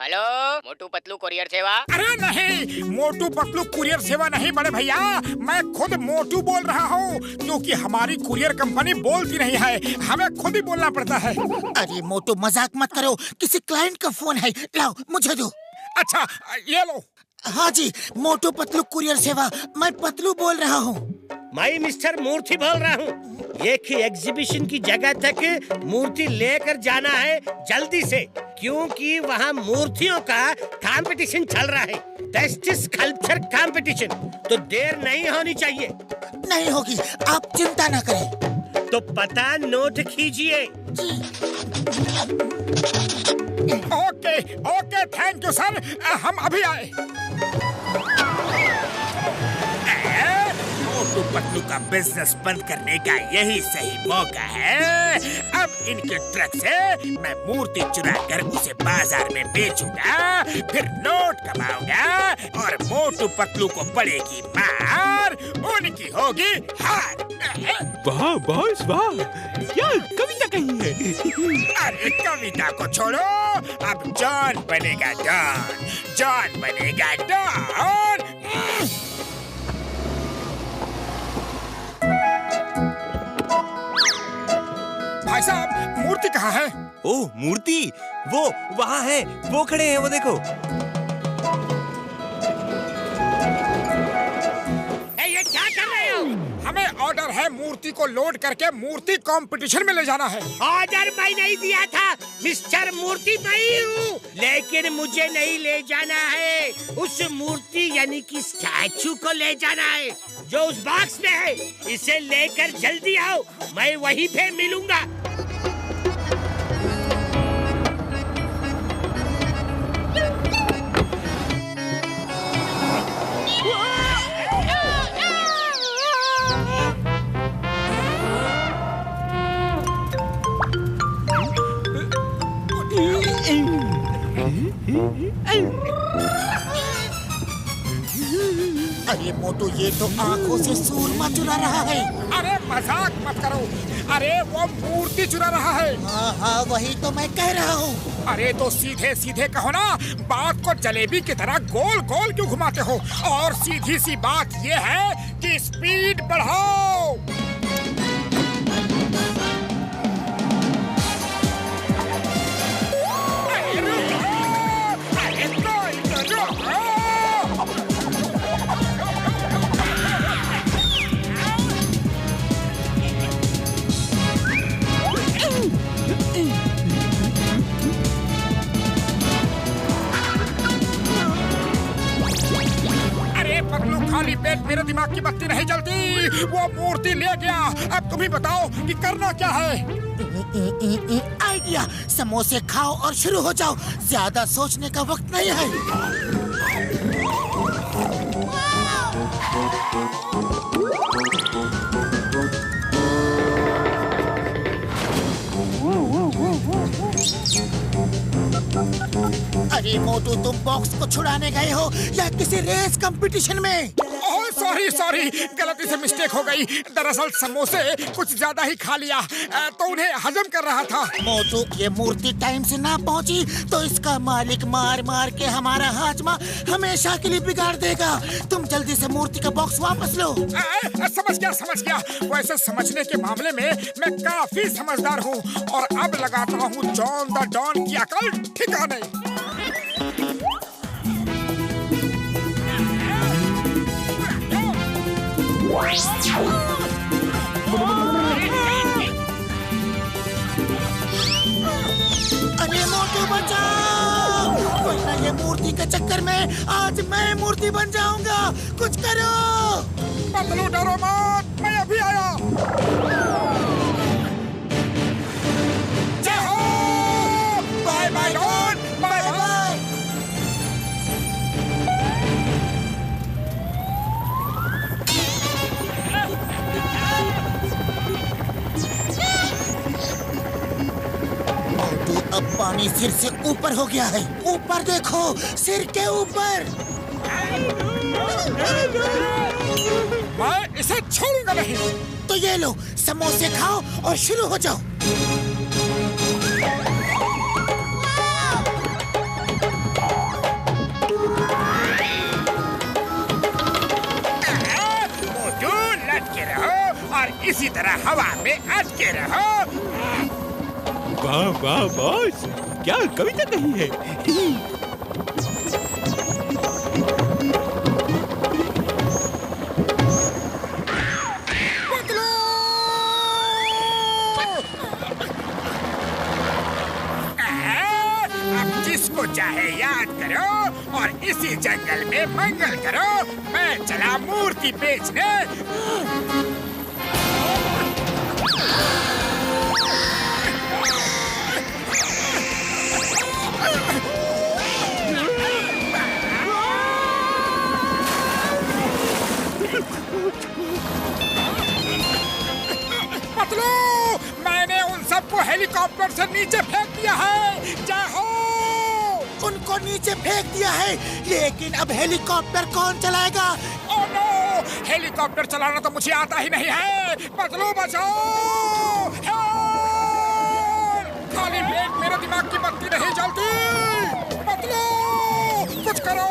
हेलो, मोटू पतलू कुरियर सेवा। अरे नहीं, मोटू पतलू कुरियर सेवा नहीं बड़े भैया, मैं खुद मोटू बोल रहा हूँ, क्योंकि हमारी कुरियर कंपनी बोलती नहीं है, हमें खुद ही बोलना पड़ता है। अरे मोटू मजाक मत करो, किसी क्लाइंट का फोन है, लाओ मुझे दो। अच्छा ये लो। हाँ जी, मोटू पतलू कुरियर सेवा, मैं पतलू बोल रहा हूँ। मैं मिस्टर मूर्ति बोल रहा हूँ। एक ही एग्जीबिशन की जगह तक मूर्ति लेकर जाना है जल्दी से, क्योंकि वहाँ मूर्तियों का कंपटीशन चल रहा है, बेस्ट स्कल्पचर कंपटीशन। तो देर नहीं होनी चाहिए। नहीं होगी, आप चिंता न करें। तो पता नोट कीजिए। Okay okay, thank you sir, हम अभी आए। मोटू पतलू का बिजनेस बंद करने का यही सही मौका है। अब इनके ट्रक से मैं मूर्ति चुरा कर उसे बाजार में बेचूंगा, फिर नोट कमाऊंगा और मोटू पतलू को पड़ेगी मार, उनकी होगी हार। वाह बॉस वाह, क्या कविता कही है। अरे कविता को छोड़ो, अब जॉन बनेगा डॉन, जॉन बनेगा डॉन। भाई साहब, मूर्ति कहाँ है? ओह मूर्ति, वो वहाँ है, वो खड़े हैं, वो देखो। ये क्या कर रहे हो? हमें ऑर्डर है मूर्ति को लोड करके मूर्ति कंपटीशन में ले जाना है। ऑर्डर मैं नहीं दिया था, मिस्टर मूर्ति मैं हूँ, लेकिन मुझे नहीं ले जाना है, उस मूर्ति यानी कि स्टैचू को ले जाना है जो उस बॉक्स में है। इसे लेकर जल्दी आओ, मैं वहीं पे मिलूंगा। अरे मोटू, ये तो आंखों से सूरमा चुरा रहा है। अरे मजाक मत करो, अरे वो मूर्ति चुरा रहा है। हाँ हाँ, वही तो मैं कह रहा हूँ। अरे तो सीधे सीधे कहो ना, बात को जलेबी की तरह गोल गोल क्यों घुमाते हो? और सीधी सी बात ये है कि स्पीड बढ़ाओ। खाली पेट मेरे दिमाग की बत्ती नहीं जलती। वो मूर्ति ले गया, अब तुम ही बताओ कि करना क्या है। आइडिया, समोसे खाओ और शुरू हो जाओ, ज्यादा सोचने का वक्त नहीं है। अरे मोटू, तुम बॉक्स को छुड़ाने गए हो या किसी रेस कंपटीशन में? ओह सॉरी, गलती से मिस्टेक हो गई। दरअसल समोसे कुछ ज्यादा ही खा लिया तो उन्हें हजम कर रहा था। मोटू, ये मूर्ति टाइम से ना पहुंची तो इसका मालिक मार मार के हमारा हाजमा हमेशा के लिए बिगाड़ देगा। तुम जल्दी से मूर्ति का बॉक्स वापस लो। समझ गया। वैसे समझने के मामले में मैं काफी समझदार हूँ और अब लगाता हूँ जॉन द डॉन की अकल ठिकाने। अरे मोटू बचाओ, वरना ये मूर्ति के चक्कर में आज मैं मूर्ति बन जाऊंगा। कुछ करो। पतलू डरो मत, मैं अभी आया। पानी सिर से ऊपर हो गया है। ऊपर देखो, सिर के ऊपर। मैं इसे छोड़ूंगा नहीं। तो ये लो, समोसे खाओ और शुरू हो जाओ। मोटू लटके रहो और इसी तरह हवा में अटके रहो। वाह वाह बॉस, क्या कविता कही है। अब जिसको चाहे याद करो और इसी जंगल में मंगल करो। मैं चला मूर्ति बेचने। पतलू, मैंने उन सबको हेलीकॉप्टर से नीचे फेंक दिया है। जाओ। उनको नीचे फेंक दिया है, लेकिन अब हेलीकॉप्टर कौन चलाएगा? ओह नो, हेलीकॉप्टर चलाना तो मुझे आता ही नहीं है। पतलू बचाओ। खाली पेट मेरे दिमाग की बत्ती नहीं जलती। पतलू, कुछ करो।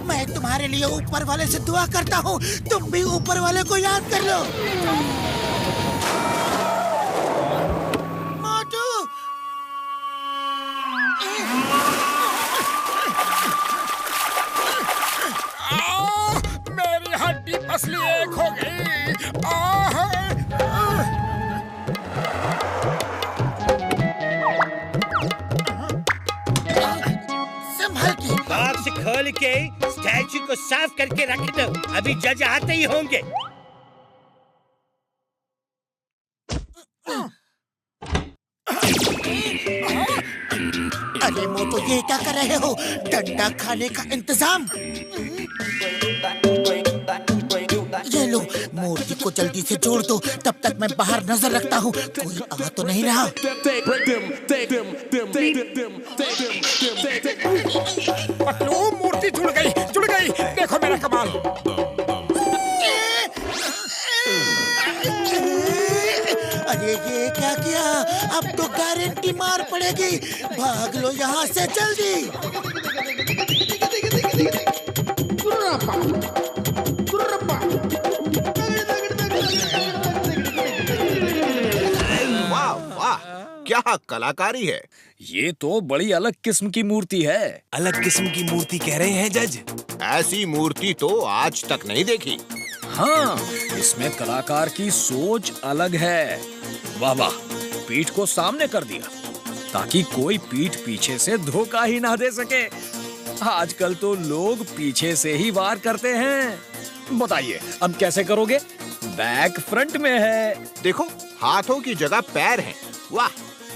मैं तुम्हारे लिए ऊपर वाले से दुआ करता हूँ, तुम भी ऊपर वाले को याद कर लो। मोटू, मेरी हड्डी पसली एक हो गई। संभल के। बॉक्स खोल के स्टैचू को साफ करके रख दो, अभी जज आते ही होंगे। अरे मोटू, ये क्या कर रहे हो? डंडा खाने का इंतजाम। ये लो, मूर्ति को जल्दी से जोड़ दो, तब तक मैं बाहर नजर रखता हूँ। कोई आ तो नहीं रहा। पतलू, मूर्ति जुड़ गई, जुड़ गई। देखो मेरा कमाल। अरे ये क्या किया? अब तो गारंटी मार पड़ेगी। भाग लो यहाँ से जल्दी। वाह वाह, क्या कलाकारी है। ये तो बड़ी अलग किस्म की मूर्ति है। अलग किस्म की मूर्ति कह रहे हैं जज? ऐसी मूर्ति तो आज तक नहीं देखी। हाँ, इसमें कलाकार की सोच अलग है। वाह वाह, पीठ को सामने कर दिया ताकि कोई पीठ पीछे से धोखा ही ना दे सके। आजकल तो लोग पीछे से ही वार करते हैं। बताइए, अब कैसे करोगे? बैक फ्रंट में है। देखो, हाथों की जगह पैर हैं। वाह,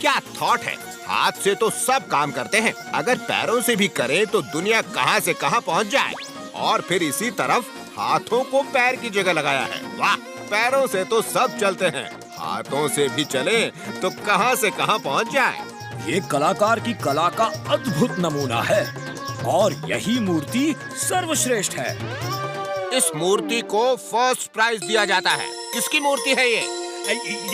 क्या थॉट है। हाथ से तो सब काम करते हैं, अगर पैरों से भी करें तो दुनिया कहां से कहां पहुंच जाए। और फिर इसी तरफ हाथों को पैर की जगह लगाया है। वाह, पैरों से तो सब चलते हैं, हाथों से भी चले तो कहां से कहां पहुंच जाए। ये कलाकार की कला का अद्भुत नमूना है और यही मूर्ति सर्वश्रेष्ठ है। इस मूर्ति को फर्स्ट प्राइज दिया जाता है। किसकी मूर्ति है ये?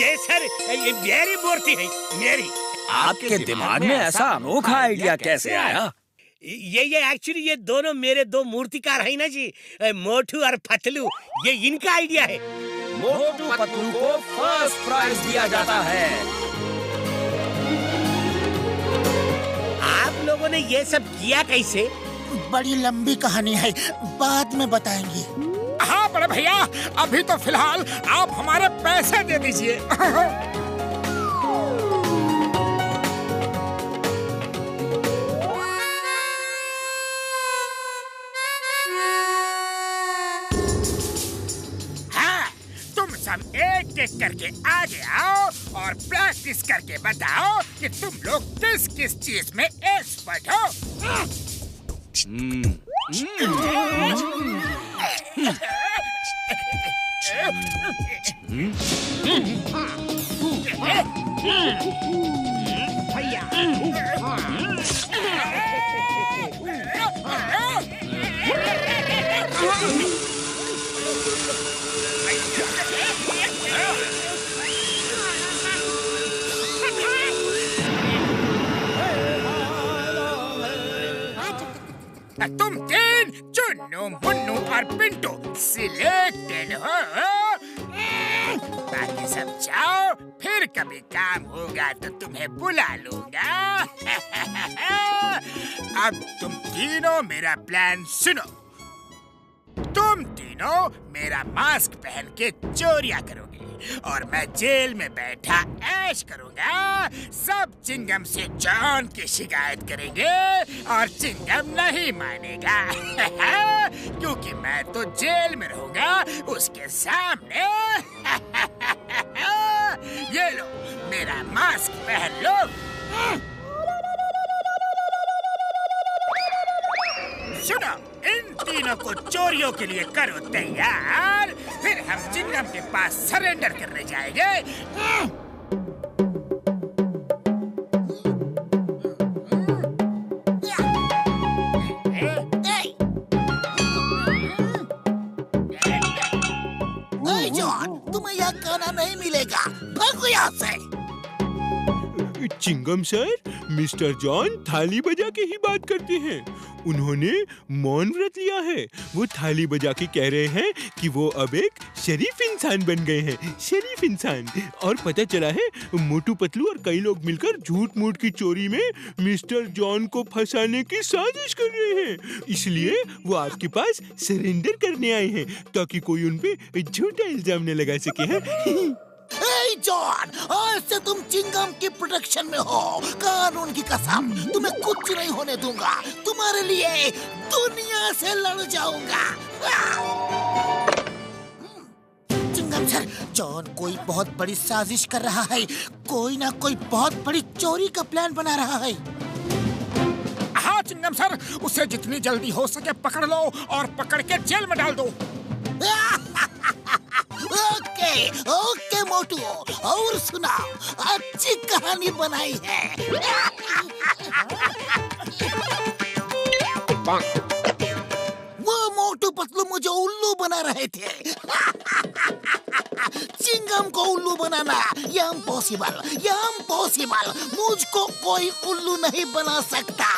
ये सर, ये मेरी मूर्ति है, मेरी। आपके दिमाग में ऐसा अनोखा आइडिया कैसे आया? ये एक्चुअली ये दोनों मेरे दो मूर्तिकार हैं ना जी, मोटू और पतलू। ये इनका आइडिया है। मोटू पतलू को फर्स्ट प्राइज दिया जाता है। आप लोगों ने ये सब किया कैसे? बड़ी लंबी कहानी है, बाद में बताएंगे। हाँ बड़े भैया, अभी तो फिलहाल आप हमारे पैसे दे दीजिए। हाँ, तुम सब एक एक करके आगे आओ और प्रैक्टिस करके बताओ कि तुम लोग किस किस चीज में एक्सपर्ट हो। तुम तीन चुन्नू मुन्नू और पिंटू सिलेक्टेड हो। बाकी सब जाओ, फिर कभी काम होगा तो तुम्हें बुला लूंगा। अब तुम तीनों मेरा प्लान सुनो। तुम तीनों मेरा मास्क पहन के चोरियां करोगे और मैं जेल में बैठा ऐश करूंगा। सब चिंगम से जॉन की शिकायत करेंगे और चिंगम नहीं मानेगा क्योंकि मैं तो जेल में रहूंगा उसके सामने। ये लो, मेरा मास्क पहन लो। सुनो, इन तीनों को चोरियों के लिए करो तैयार, फिर हम चिंगम के पास सरेंडर करने जाएंगे। जॉन, तुम्हें यहाँ खाना नहीं मिलेगा, भागो यहाँ से। चिंगम सर, मिस्टर जॉन थाली बजा के ही बात करते हैं। उन्होंने मौन व्रत लिया है। वो थाली बजा के कह रहे हैं कि वो अब एक शरीफ इंसान बन गए हैं, शरीफ इंसान। और पता चला है मोटू पतलू और कई लोग मिलकर झूठ मूठ की चोरी में मिस्टर जॉन को फंसाने की साजिश कर रहे हैं। इसलिए वो आपके पास सरेंडर करने आए हैं ताकि कोई उन पे झूठा इल्जाम न लगा सके है। जॉन, आज से तुम चिंगम की प्रोटेक्शन में हो। कानून की कसम, तुम्हें कुछ नहीं होने दूंगा। तुम्हारे लिए दुनिया से लड़ जाऊंगा। चिंगम सर, जॉन कोई बहुत बड़ी साजिश कर रहा है। कोई ना कोई बहुत बड़ी चोरी का प्लान बना रहा है। हाँ चिंगम सर, उसे जितनी जल्दी हो सके पकड़ लो और पकड़ के जेल में डाल दो। ओके ओके मोटू, और सुना, अच्छी कहानी बनाई है। वो मोटू पतलू मुझे उल्लू बना रहे थे। चिंगम को उल्लू बनाना ये इम्पॉसिबल, ये इम्पॉसिबल। मुझको कोई उल्लू नहीं बना सकता।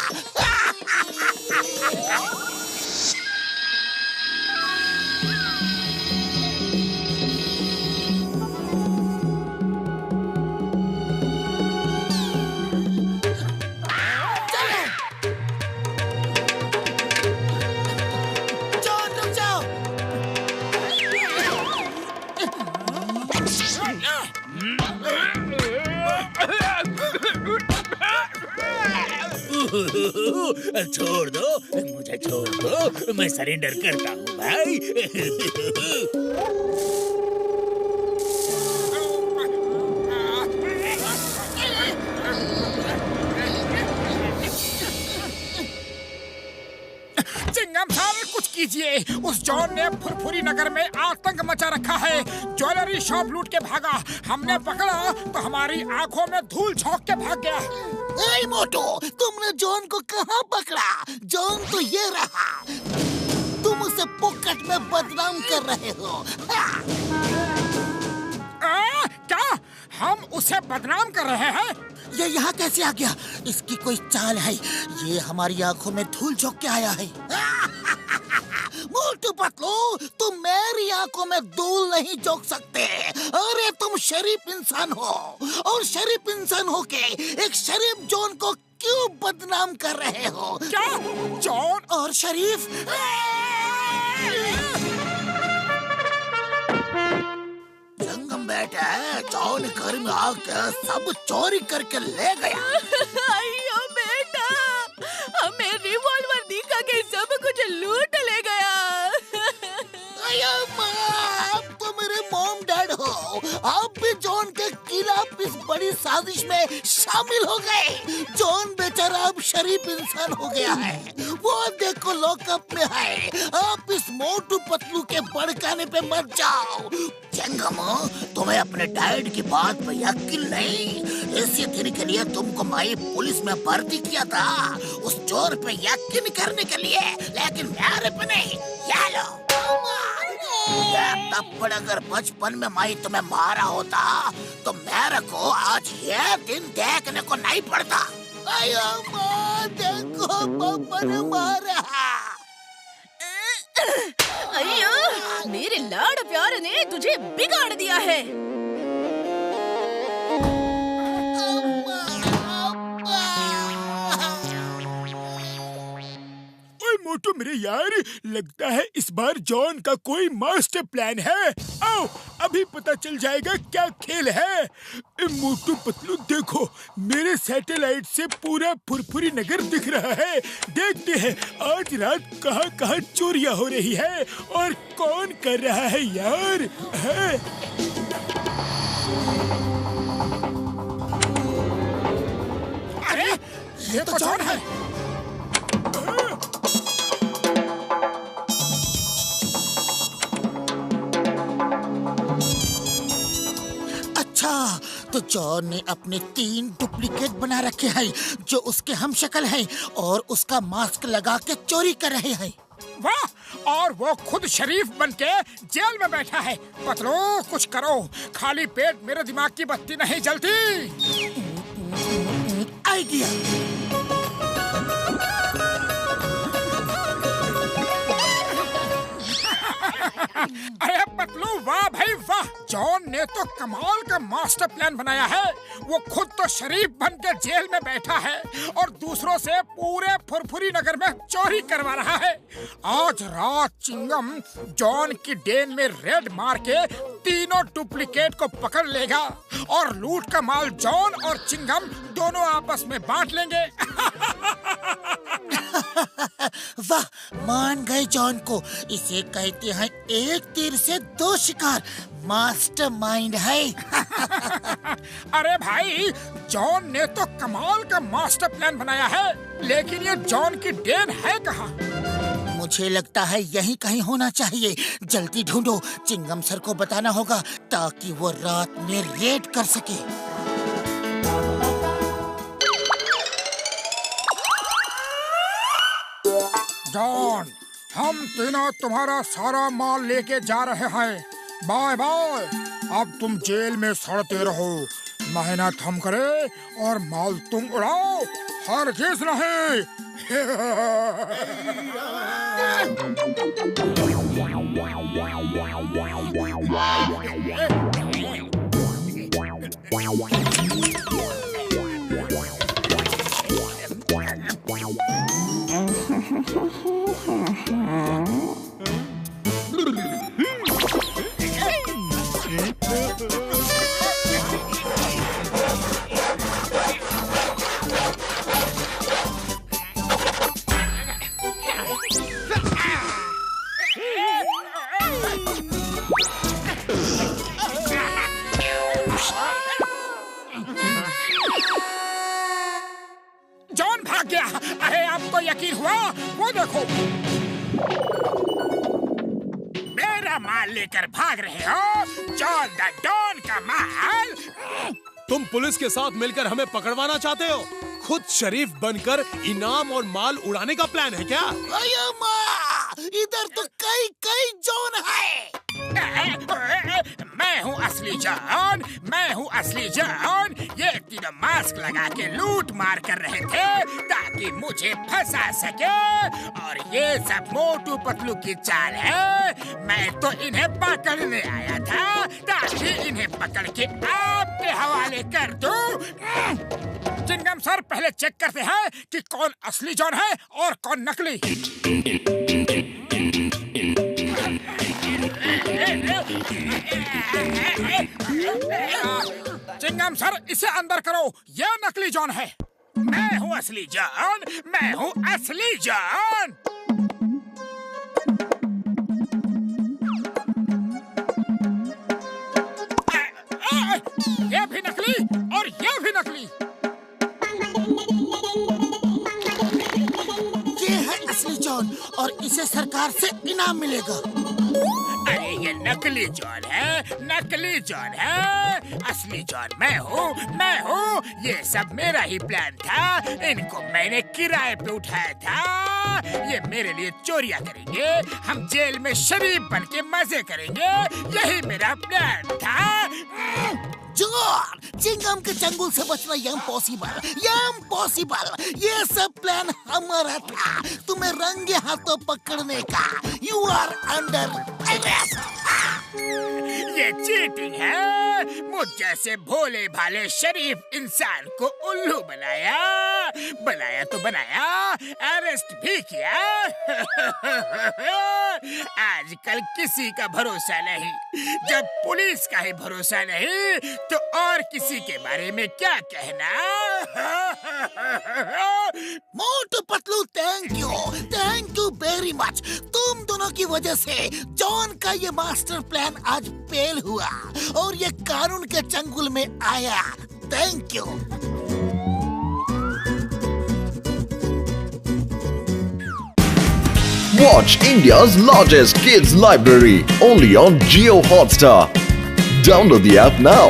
छोड़ दो मुझे, छोड़ दो, मैं सरेंडर करता हूँ भाई। चिंगम साहब कुछ कीजिए, उस जॉन ने फुरफुरी नगर में आतंक मचा रखा है। ज्वेलरी शॉप लूट के भागा, हमने पकड़ा तो हमारी आंखों में धूल झोंक के भाग गया। ए मोटू, तुमने जॉन को कहाँ पकड़ा? जॉन तो ये रहा। तुम उसे पॉकेट में बदनाम कर रहे हो। क्या हम उसे बदनाम कर रहे हैं? ये यहाँ कैसे आ गया? इसकी कोई चाल है। ये हमारी आंखों में धूल झोंक के आया है। मोटू पतलू, तुम मेरी आंखों में धूल नहीं झोंक सकते। अरे तुम शरीफ इंसान हो, और शरीफ इंसान हो के एक शरीफ जॉन को क्यों बदनाम कर रहे हो? क्या जॉन और शरीफ? जंगम बैठा है, जॉन घर में आकर सब चोरी करके ले गया। अयो बेटा, हमें रिवॉल्वर दिखा के सब कुछ लूट ले गया। अयो माँ, आप तो मेरे मॉम डैड हो। आप भी जॉन के खिलाफ इस बड़ी साजिश में शामिल हो गए। जॉन बेचारा अब शरीफ इंसान हो गया है। वो देखो लॉकअप में है। आप इस मोटू पतलू के भड़काने पे मत जाओ। जंगम, तुम्हें अपने डैड की बात पे यकीन नहीं? इसी दिन के लिए तुमको मैं पुलिस में भर्ती किया था, उस चोर पे यकीन करने के लिए, लेकिन मेरे पे नहीं। ये लो, तब अगर बचपन में मैं तुम्हें मारा होता तो मेरे को आज ये दिन देखने को नहीं पड़ता। आया माँ, देखो पापा ने मारा। अय्यो, मेरे लाड प्यार ने तुझे बिगाड़ दिया है। मोटू मेरे यार, लगता है इस बार जॉन का कोई मास्टर प्लान है। आओ अभी पता चल जाएगा क्या खेल है। मोटू पतलू देखो, मेरे सैटेलाइट से पूरा फुरफुरी नगर दिख रहा है। देखते हैं आज रात कहाँ चोरियां हो रही है और कौन कर रहा है यार। है? अरे ये तो जॉन है। अच्छा, तो जॉन ने अपने 3 डुप्लीकेट बना रखे हैं जो उसके हमशक्ल हैं और उसका मास्क लगा के चोरी कर रहे हैं। वाह, और वो खुद शरीफ बनके जेल में बैठा है। पतलू कुछ करो, खाली पेट मेरे दिमाग की बत्ती नहीं जलती। आइडिया। अरे पतलू वाह भाई वाह, जॉन ने तो कमाल का मास्टर प्लान बनाया है। वो खुद तो शरीफ बन के जेल में बैठा है और दूसरों से पूरे फुरफुरी नगर में चोरी करवा रहा है। आज रात चिंगम जॉन की डेन में रेड मार के तीनों डुप्लीकेट को पकड़ लेगा और लूट का माल जॉन और चिंगम दोनों आपस में बांट लेंगे। वाह, मान गए जॉन को। इसे कहते हैं एक तीर से 2 शिकार। मास्टरमाइंड है। अरे भाई, जॉन ने तो कमाल का मास्टर प्लान बनाया है, लेकिन ये जॉन की डेन है कहाँ? मुझे लगता है यहीं कहीं होना चाहिए। जल्दी ढूंढो, चिंगम सर को बताना होगा ताकि वो रात में रेड कर सके। जॉन, हम तीनों तुम्हारा सारा माल लेके जा रहे हैं। Bye bye. अब तुम जेल में सड़ते रहो। मेहनत हम करें और माल तुम उड़ाओ, हरगिज़ नहीं। जॉन भाग गया। अरे आपको यकीन हुआ? वो देखो, मेरा माल लेकर भाग रहे हो। जॉन द डॉन का माल। तुम पुलिस के साथ मिलकर हमें पकड़वाना चाहते हो? खुद शरीफ बनकर इनाम और माल उड़ाने का प्लान है क्या? अयो माँ, इधर तो कई जॉन है। मैं हूँ असली जॉन, मैं हूँ असली जॉन। ये तीनों मास्क लगा के लूट मार कर रहे थे ताकि मुझे फंसा सके, और ये सब मोटू पतलू की चाल है। मैं तो इन्हें पकड़ने आया था ताकि इन्हें पकड़ के आपके हवाले कर दूं। चिंगम सर, पहले चेक करते हैं कि कौन असली जॉन है और कौन नकली। चिंगम सर, इसे अंदर करो। ये नकली जॉन है। मैं हूँ असली जॉन, मैं हूँ असली जॉन। ये भी नकली और ये भी नकली। ये है असली जॉन और इसे सरकार से इनाम मिलेगा। अरे ये नकली जॉन है, नकली जॉन है। असली जॉन मैं हूँ। ये सब मेरा ही प्लान था। इनको मैंने किराए पे उठाया था। ये मेरे लिए चोरियां करेंगे, हम जेल में शरीफ बन के मजे करेंगे। यही मेरा प्लान था। जॉन, चिंगम के चंगुल से बचना इम्पॉसिबल। ये सब प्लान हमारा था, तुम्हें रंगे हाथों पकड़ने का। You are under arrest. ये चीटिंग है। मुझ जैसे भोले भाले शरीफ इंसान को उल्लू बनाया तो बनाया, अरेस्ट भी किया। आजकल किसी का भरोसा नहीं। जब पुलिस का ही भरोसा नहीं तो और किसी के बारे में क्या कहना। Motu Patlu, thank you very much. तुम दोनों की वजह से जॉन का ये मास्टर प्लान आज फेल हुआ और ये कानून के चंगुल में आया। Thank you. Watch India's largest kids library only on Jio Hotstar. Download the app now.